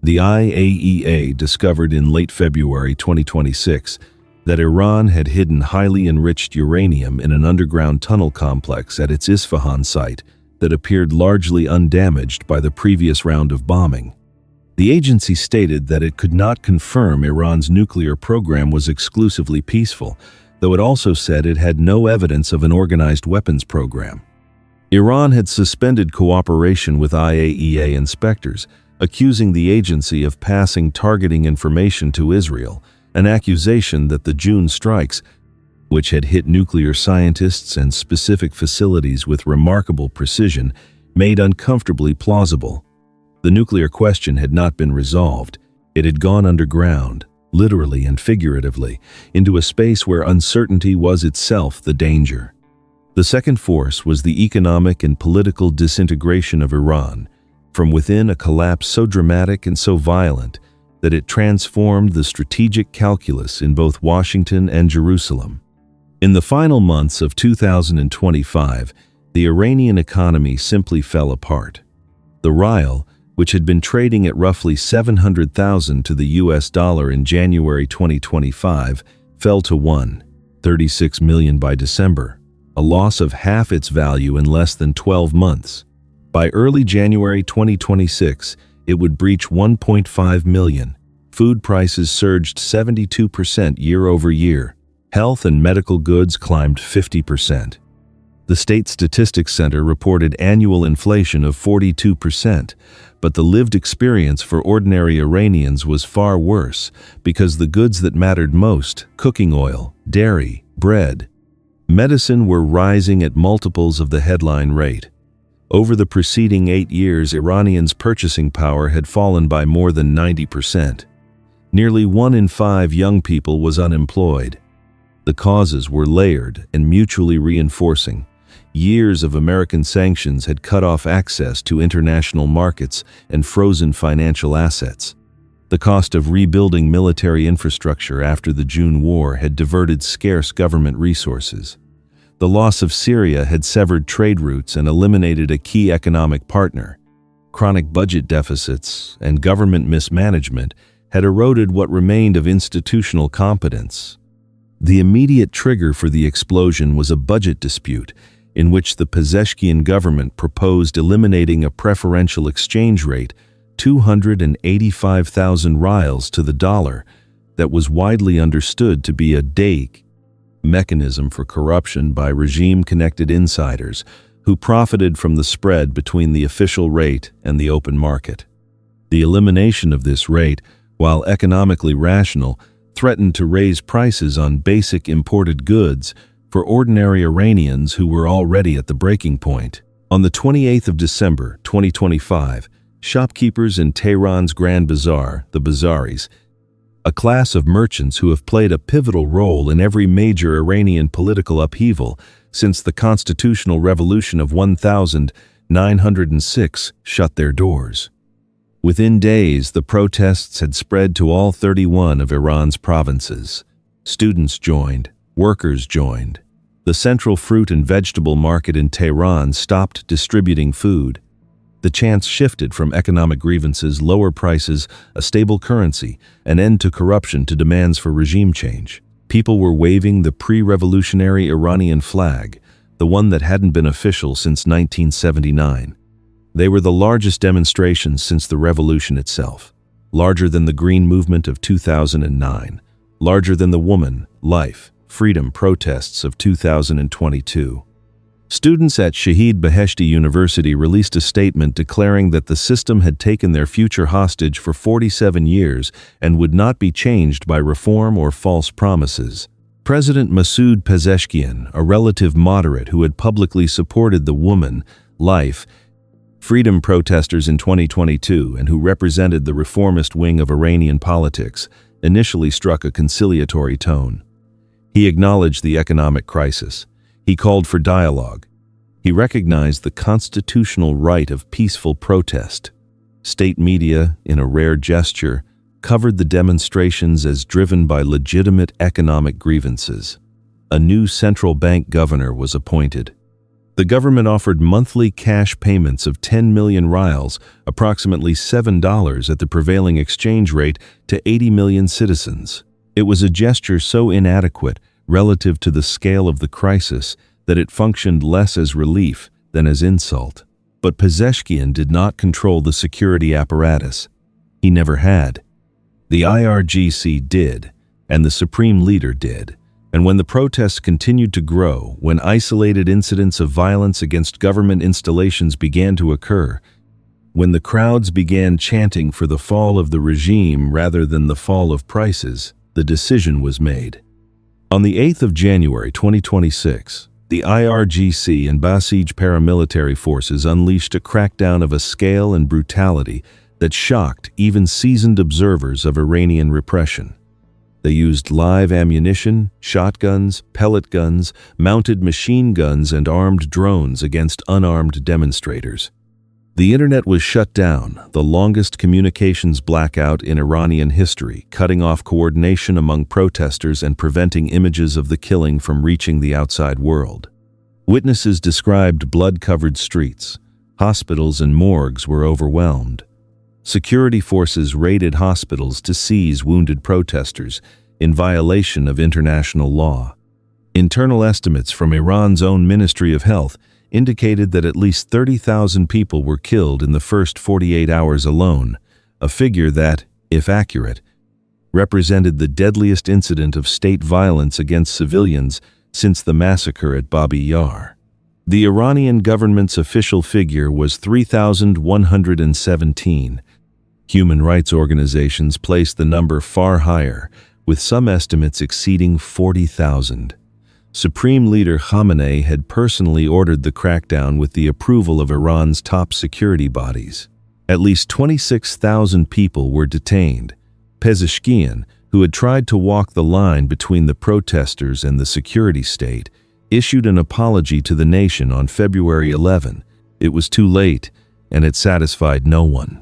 the IAEA discovered in late February 2026 that Iran had hidden highly enriched uranium in an underground tunnel complex at its Isfahan site that appeared largely undamaged by the previous round of bombing. The agency stated that it could not confirm Iran's nuclear program was exclusively peaceful, though it also said it had no evidence of an organized weapons program. Iran had suspended cooperation with IAEA inspectors, accusing the agency of passing targeting information to Israel, an accusation that the June strikes, which had hit nuclear scientists and specific facilities with remarkable precision, made uncomfortably plausible. The nuclear question had not been resolved. It had gone underground, literally and figuratively, into a space where uncertainty was itself the danger. The second force was the economic and political disintegration of Iran, from within a collapse so dramatic and so violent that it transformed the strategic calculus in both Washington and Jerusalem. In the final months of 2025, the Iranian economy simply fell apart. The rial, which had been trading at roughly 700,000 to the US dollar in January 2025, fell to $1.36 million by December, a loss of half its value in less than 12 months. By early January 2026, it would breach 1.5 million. Food prices surged 72% year over year. Health and medical goods climbed 50%. The State Statistics Center reported annual inflation of 42%, but the lived experience for ordinary Iranians was far worse because the goods that mattered most, cooking oil, dairy, bread, medicine, were rising at multiples of the headline rate. Over the preceding 8 years, Iranians' purchasing power had fallen by more than 90%. Nearly 1 in 5 young people was unemployed. The causes were layered and mutually reinforcing. Years of American sanctions had cut off access to international markets and frozen financial assets. The cost of rebuilding military infrastructure after the June War had diverted scarce government resources. The loss of Syria had severed trade routes and eliminated a key economic partner. Chronic budget deficits and government mismanagement had eroded what remained of institutional competence. The immediate trigger for the explosion was a budget dispute in which the Pezeshkian government proposed eliminating a preferential exchange rate, 285,000 rials to the dollar, that was widely understood to be a daik mechanism for corruption by regime-connected insiders who profited from the spread between the official rate and the open market. The elimination of this rate, while economically rational, threatened to raise prices on basic imported goods for ordinary Iranians who were already at the breaking point. On the 28th of December, 2025, shopkeepers in Tehran's Grand Bazaar, the Bazaris, a class of merchants who have played a pivotal role in every major Iranian political upheaval since the constitutional revolution of 1906, shut their doors. Within days, the protests had spread to all 31 of Iran's provinces. Students joined, workers joined. The central fruit and vegetable market in Tehran stopped distributing food. The chance shifted from economic grievances, lower prices, a stable currency, an end to corruption to demands for regime change. People were waving the pre-revolutionary Iranian flag, the one that hadn't been official since 1979. They were the largest demonstrations since the revolution itself, larger than the Green Movement of 2009, larger than the woman, life, freedom protests of 2022. Students at Shahid Beheshti University released a statement declaring that the system had taken their future hostage for 47 years and would not be changed by reform or false promises. President Masoud Pezeshkian, a relative moderate who had publicly supported the woman, life, freedom protesters in 2022 and who represented the reformist wing of Iranian politics, initially struck a conciliatory tone. He acknowledged the economic crisis. He called for dialogue. He recognized the constitutional right of peaceful protest. State media, in a rare gesture, covered the demonstrations as driven by legitimate economic grievances. A new central bank governor was appointed. The government offered monthly cash payments of 10 million rials, approximately $7 at the prevailing exchange rate, to 80 million citizens. It was a gesture so inadequate relative to the scale of the crisis that it functioned less as relief than as insult. But Pezeshkian did not control the security apparatus. He never had. The IRGC did, and the supreme leader did. And when the protests continued to grow, when isolated incidents of violence against government installations began to occur, when the crowds began chanting for the fall of the regime rather than the fall of prices, the decision was made. On the 8th of January 2026, the IRGC and Basij paramilitary forces unleashed a crackdown of a scale and brutality that shocked even seasoned observers of Iranian repression. They used live ammunition, shotguns, pellet guns, mounted machine guns, and armed drones against unarmed demonstrators. The internet was shut down, the longest communications blackout in Iranian history, cutting off coordination among protesters and preventing images of the killing from reaching the outside world. Witnesses described blood-covered streets. Hospitals and morgues were overwhelmed. Security forces raided hospitals to seize wounded protesters in violation of international law. Internal estimates from Iran's own Ministry of Health indicated that at least 30,000 people were killed in the first 48 hours alone, a figure that, if accurate, represented the deadliest incident of state violence against civilians since the massacre at Babi Yar. The Iranian government's official figure was 3,117. Human rights organizations placed the number far higher, with some estimates exceeding 40,000. Supreme Leader Khamenei had personally ordered the crackdown with the approval of Iran's top security bodies. At least 26,000 people were detained. Pezeshkian, who had tried to walk the line between the protesters and the security state, issued an apology to the nation on February 11. It was too late, and it satisfied no one.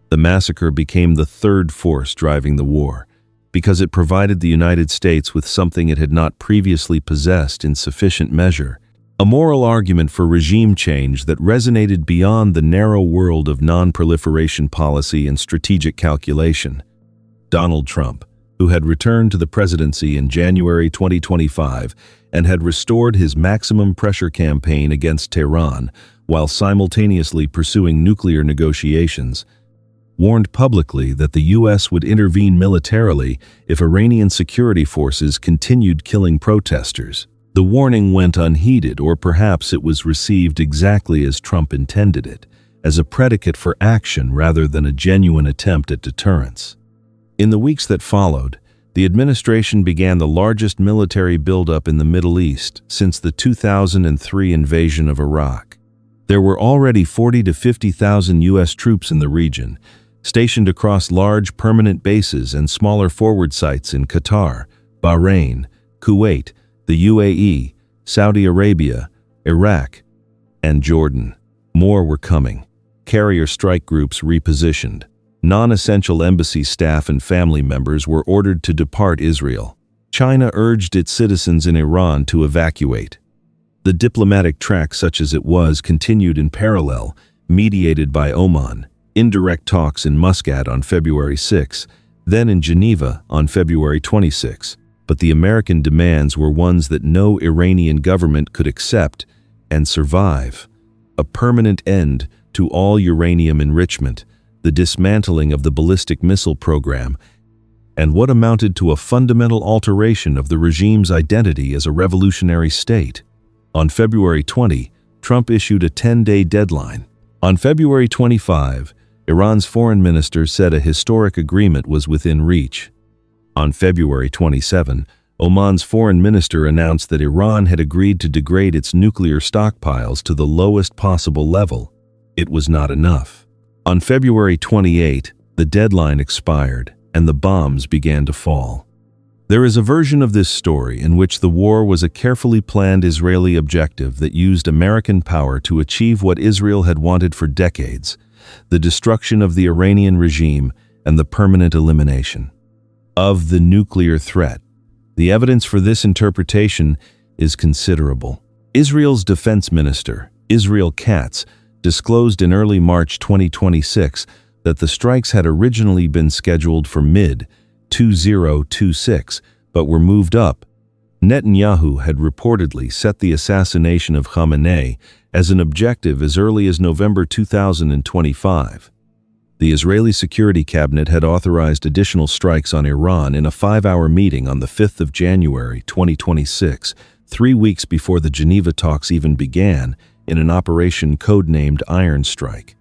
The massacre became the third force driving the war, because it provided the United States with something it had not previously possessed in sufficient measure: a moral argument for regime change that resonated beyond the narrow world of non-proliferation policy and strategic calculation. Donald Trump, who had returned to the presidency in January 2025 and had restored his maximum pressure campaign against Tehran while simultaneously pursuing nuclear negotiations, warned publicly that the U.S. would intervene militarily if Iranian security forces continued killing protesters. The warning went unheeded, or perhaps it was received exactly as Trump intended it, as a predicate for action rather than a genuine attempt at deterrence. In the weeks that followed, the administration began the largest military buildup in the Middle East since the 2003 invasion of Iraq. There were already 40,000 to 50,000 U.S. troops in the region, stationed across large permanent bases and smaller forward sites in Qatar, Bahrain, Kuwait, the UAE, Saudi Arabia, Iraq, and Jordan. More were coming. Carrier strike groups repositioned. Non-essential embassy staff and family members were ordered to depart Israel. China urged its citizens in Iran to evacuate. The diplomatic track, such as it was, continued in parallel, mediated by Oman. Indirect talks in Muscat on February 6, then in Geneva on February 26. But the American demands were ones that no Iranian government could accept and survive: a permanent end to all uranium enrichment, the dismantling of the ballistic missile program, and what amounted to a fundamental alteration of the regime's identity as a revolutionary state. On February 20, Trump issued a 10-day deadline. On February 25, Iran's foreign minister said a historic agreement was within reach. On February 27, Oman's foreign minister announced that Iran had agreed to degrade its nuclear stockpiles to the lowest possible level. It was not enough. On February 28, the deadline expired, and the bombs began to fall. There is a version of this story in which the war was a carefully planned Israeli objective that used American power to achieve what Israel had wanted for decades: the destruction of the Iranian regime and the permanent elimination of the nuclear threat. The evidence for this interpretation is considerable. Israel's defense minister, Israel Katz, disclosed in early March 2026 that the strikes had originally been scheduled for mid-2026, but were moved up. Netanyahu had reportedly set the assassination of Khamenei as an objective as early as November 2025. The Israeli Security Cabinet had authorized additional strikes on Iran in a 5-hour meeting on the 5th of January 2026, 3 weeks before the Geneva talks even began, in an operation codenamed Iron Strike.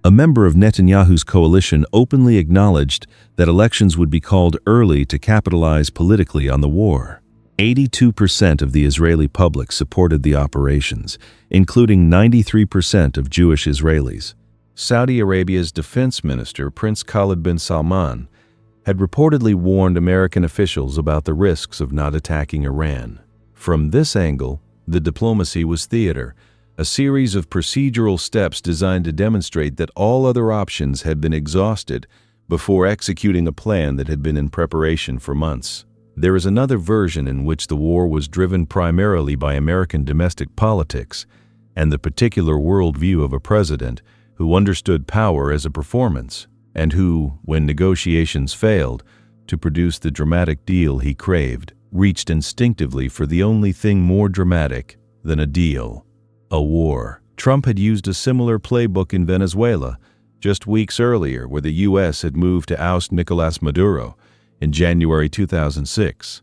A member of Netanyahu's coalition openly acknowledged that elections would be called early to capitalize politically on the war. 82% of the Israeli public supported the operations, including 93% of Jewish Israelis. Saudi Arabia's defense minister, Prince Khalid bin Salman, had reportedly warned American officials about the risks of not attacking Iran. From this angle, the diplomacy was theater, a series of procedural steps designed to demonstrate that all other options had been exhausted before executing a plan that had been in preparation for months. There is another version in which the war was driven primarily by American domestic politics and the particular worldview of a president who understood power as a performance, and who, when negotiations failed to produce the dramatic deal he craved, reached instinctively for the only thing more dramatic than a deal: a war. Trump had used a similar playbook in Venezuela just weeks earlier, where the U.S. had moved to oust Nicolás Maduro in January 2006.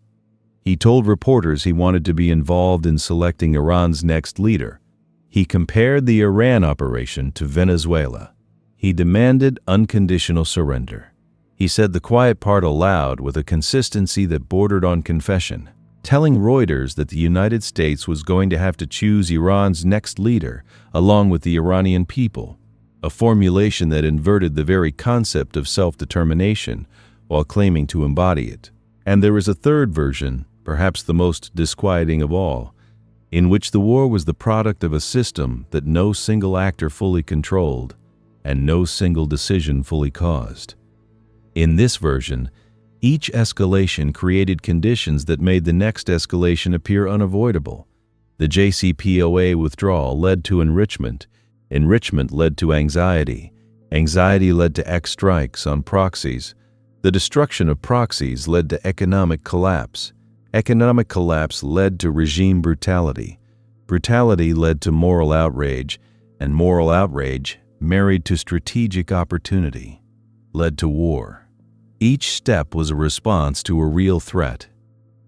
He told reporters he wanted to be involved in selecting Iran's next leader, He compared the Iran operation to Venezuela. He demanded unconditional surrender. He said the quiet part aloud with a consistency that bordered on confession, telling Reuters that the United States was going to have to choose Iran's next leader along with the Iranian people, a formulation that inverted the very concept of self-determination while claiming to embody it. And there is a third version, perhaps the most disquieting of all, in which the war was the product of a system that no single actor fully controlled and no single decision fully caused. In this version, each escalation created conditions that made the next escalation appear unavoidable. The JCPOA withdrawal led to enrichment. Enrichment led to anxiety. Anxiety led to X-strikes on proxies. The destruction of proxies led to economic collapse. Economic collapse led to regime brutality. Brutality led to moral outrage, and moral outrage, married to strategic opportunity, led to war. Each step was a response to a real threat.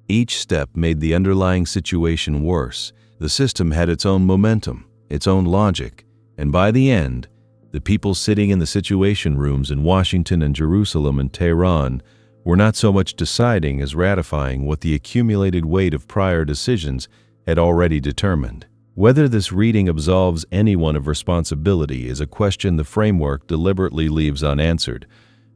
Each step made the underlying situation worse. The system had its own momentum, its own logic, and by the end, the people sitting in the situation rooms in Washington and Jerusalem and Tehran were not so much deciding as ratifying what the accumulated weight of prior decisions had already determined. Whether this reading absolves anyone of responsibility is a question the framework deliberately leaves unanswered,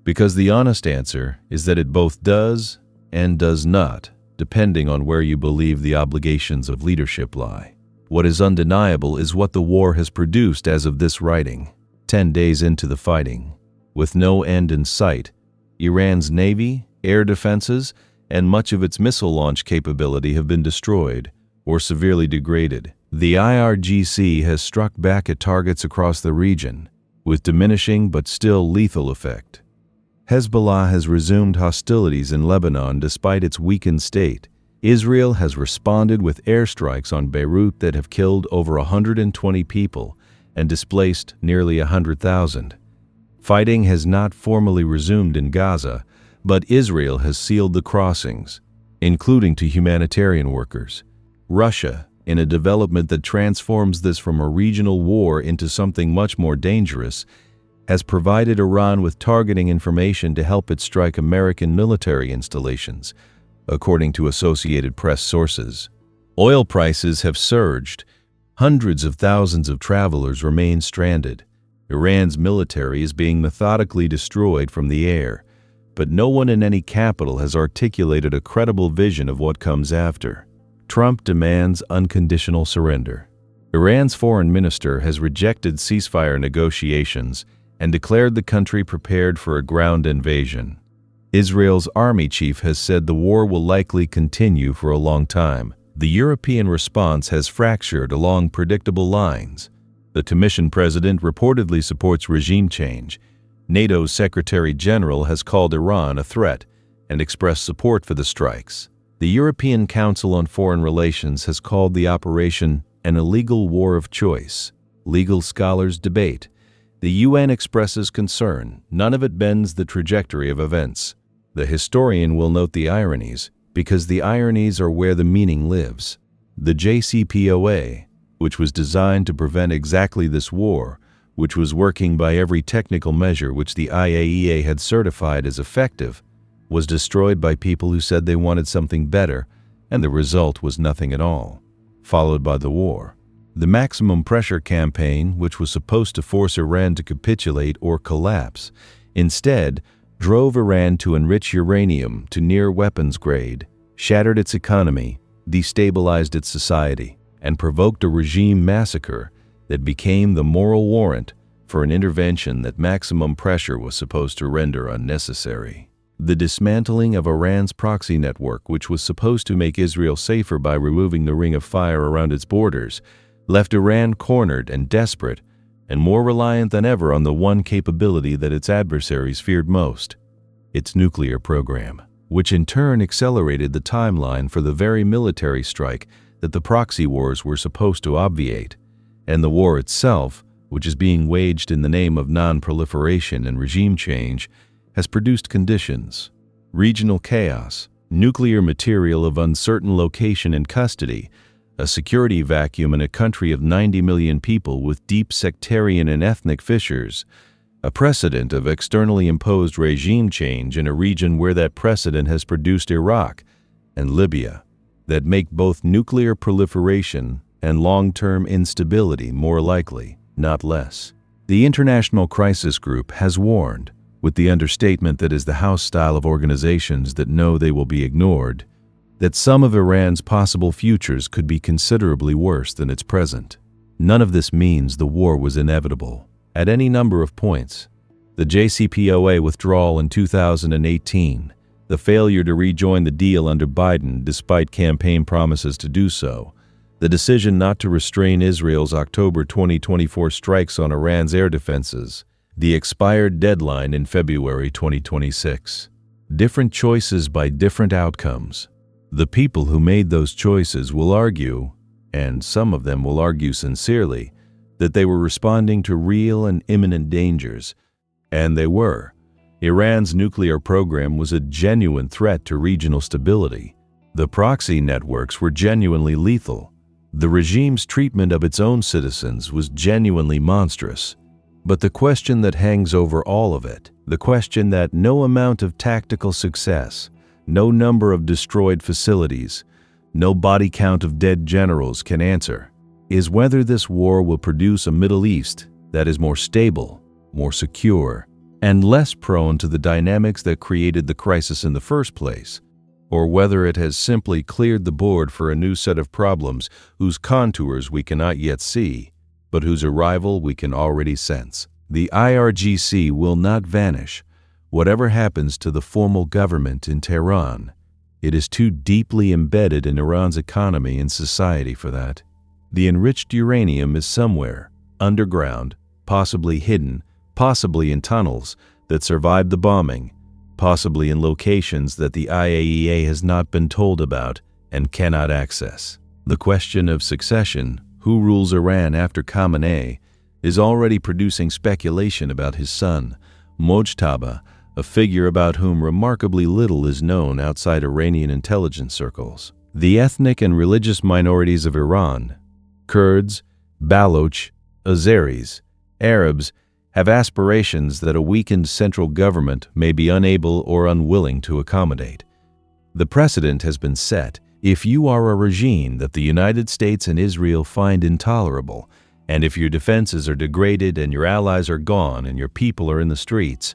because the honest answer is that it both does and does not, depending on where you believe the obligations of leadership lie. What is undeniable is what the war has produced as of this writing. 10 days into the fighting, with no end in sight, Iran's navy, air defenses, and much of its missile launch capability have been destroyed or severely degraded. The IRGC has struck back at targets across the region, with diminishing but still lethal effect. Hezbollah has resumed hostilities in Lebanon despite its weakened state. Israel has responded with airstrikes on Beirut that have killed over 120 people and displaced nearly 100,000. Fighting has not formally resumed in Gaza, but Israel has sealed the crossings, including to humanitarian workers. Russia, in a development that transforms this from a regional war into something much more dangerous, has provided Iran with targeting information to help it strike American military installations, according to Associated Press sources. Oil prices have surged. Hundreds of thousands of travelers remain stranded. Iran's military is being methodically destroyed from the air, but no one in any capital has articulated a credible vision of what comes after. Trump demands unconditional surrender. Iran's foreign minister has rejected ceasefire negotiations and declared the country prepared for a ground invasion. Israel's army chief has said the war will likely continue for a long time. The European response has fractured along predictable lines. The Commission president reportedly supports regime change. NATO's Secretary General has called Iran a threat and expressed support for the strikes. The European Council on Foreign Relations has called the operation an illegal war of choice. Legal scholars debate. The UN expresses concern. None of it bends the trajectory of events. The historian will note the ironies, because the ironies are where the meaning lives. The JCPOA, which was designed to prevent exactly this war, which was working by every technical measure which the IAEA had certified as effective, was destroyed by people who said they wanted something better, and the result was nothing at all, followed by the war. The maximum pressure campaign, which was supposed to force Iran to capitulate or collapse, instead drove Iran to enrich uranium to near weapons grade, shattered its economy, destabilized its society, and provoked a regime massacre that became the moral warrant for an intervention that maximum pressure was supposed to render unnecessary. The dismantling of Iran's proxy network, which was supposed to make Israel safer by removing the ring of fire around its borders, left Iran cornered and desperate, and more reliant than ever on the one capability that its adversaries feared most, its nuclear program, which in turn accelerated the timeline for the very military strike that the proxy wars were supposed to obviate, and the war itself, which is being waged in the name of non-proliferation and regime change, has produced conditions: regional chaos, nuclear material of uncertain location and custody, a security vacuum in a country of 90 million people with deep sectarian and ethnic fissures, a precedent of externally imposed regime change in a region where that precedent has produced Iraq and Libya, that make both nuclear proliferation and long-term instability more likely, not less. The International Crisis Group has warned, with the understatement that is the house style of organizations that know they will be ignored, that some of Iran's possible futures could be considerably worse than its present. None of this means the war was inevitable. At any number of points, the JCPOA withdrawal in 2018, the failure to rejoin the deal under Biden despite campaign promises to do so, the decision not to restrain Israel's October 2024 strikes on Iran's air defenses, the expired deadline in February 2026. Different choices by different outcomes. The people who made those choices will argue, and some of them will argue sincerely, that they were responding to real and imminent dangers, and they were. Iran's nuclear program was a genuine threat to regional stability. The proxy networks were genuinely lethal. The regime's treatment of its own citizens was genuinely monstrous. But the question that hangs over all of it, the question that no amount of tactical success, no number of destroyed facilities, no body count of dead generals can answer, is whether this war will produce a Middle East that is more stable, more secure, and less prone to the dynamics that created the crisis in the first place, or whether it has simply cleared the board for a new set of problems whose contours we cannot yet see, but whose arrival we can already sense. The IRGC will not vanish, whatever happens to the formal government in Tehran. It is too deeply embedded in Iran's economy and society for that. The enriched uranium is somewhere, underground, possibly hidden, possibly in tunnels that survived the bombing, possibly in locations that the IAEA has not been told about and cannot access. The question of succession, who rules Iran after Khamenei, is already producing speculation about his son, Mojtaba, a figure about whom remarkably little is known outside Iranian intelligence circles. The ethnic and religious minorities of Iran, Kurds, Baloch, Azeris, Arabs, have aspirations that a weakened central government may be unable or unwilling to accommodate. The precedent has been set. If you are a regime that the United States and Israel find intolerable, and if your defenses are degraded and your allies are gone and your people are in the streets,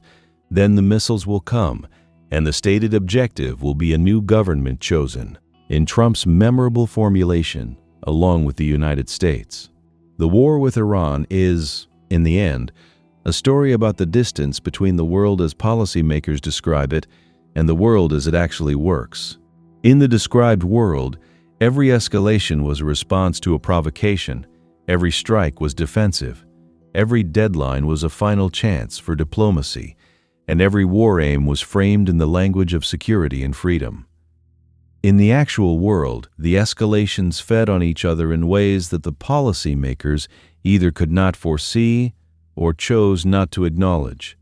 then the missiles will come, and the stated objective will be a new government chosen, in Trump's memorable formulation, along with the United States. The war with Iran is, in the end, a story about the distance between the world as policymakers describe it and the world as it actually works. In the described world, every escalation was a response to a provocation, every strike was defensive, every deadline was a final chance for diplomacy, and every war aim was framed in the language of security and freedom. In the actual world, the escalations fed on each other in ways that the policymakers either could not foresee or chose not to acknowledge.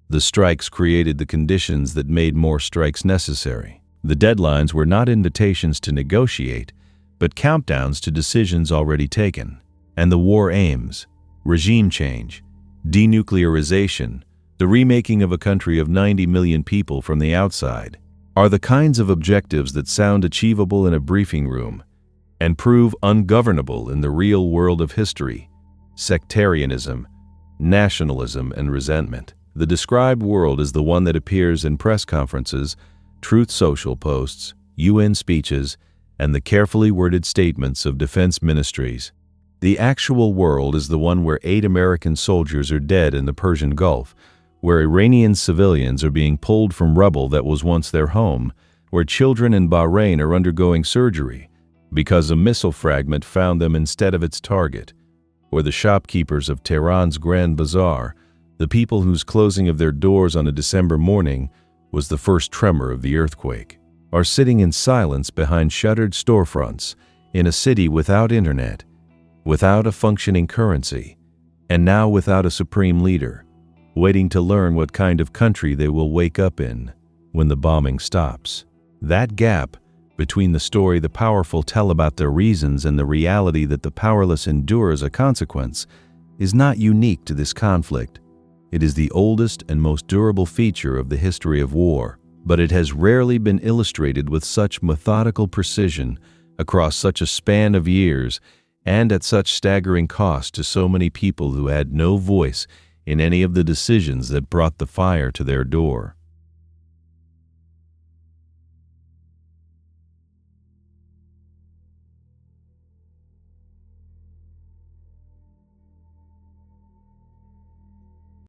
The strikes created the conditions that made more strikes necessary. The deadlines were not invitations to negotiate, but countdowns to decisions already taken. And the war aims, regime change, denuclearization, the remaking of a country of 90 million people from the outside, are the kinds of objectives that sound achievable in a briefing room and prove ungovernable in the real world of history, sectarianism, nationalism, and resentment. The described world is the one that appears in press conferences, Truth Social posts, UN speeches, and the carefully worded statements of defense ministries. The actual world is the one where 8 American soldiers are dead in the Persian Gulf, where Iranian civilians are being pulled from rubble that was once their home, where children in Bahrain are undergoing surgery because a missile fragment found them instead of its target, where the shopkeepers of Tehran's Grand Bazaar, the people whose closing of their doors on a December morning was the first tremor of the earthquake, are sitting in silence behind shuttered storefronts in a city without internet, without a functioning currency, and now without a supreme leader, waiting to learn what kind of country they will wake up in when the bombing stops. That gap, Between the story the powerful tell about their reasons and the reality that the powerless endure as a consequence, is not unique to this conflict. It is the oldest and most durable feature of the history of war, but it has rarely been illustrated with such methodical precision across such a span of years and at such staggering cost to so many people who had no voice in any of the decisions that brought the fire to their door.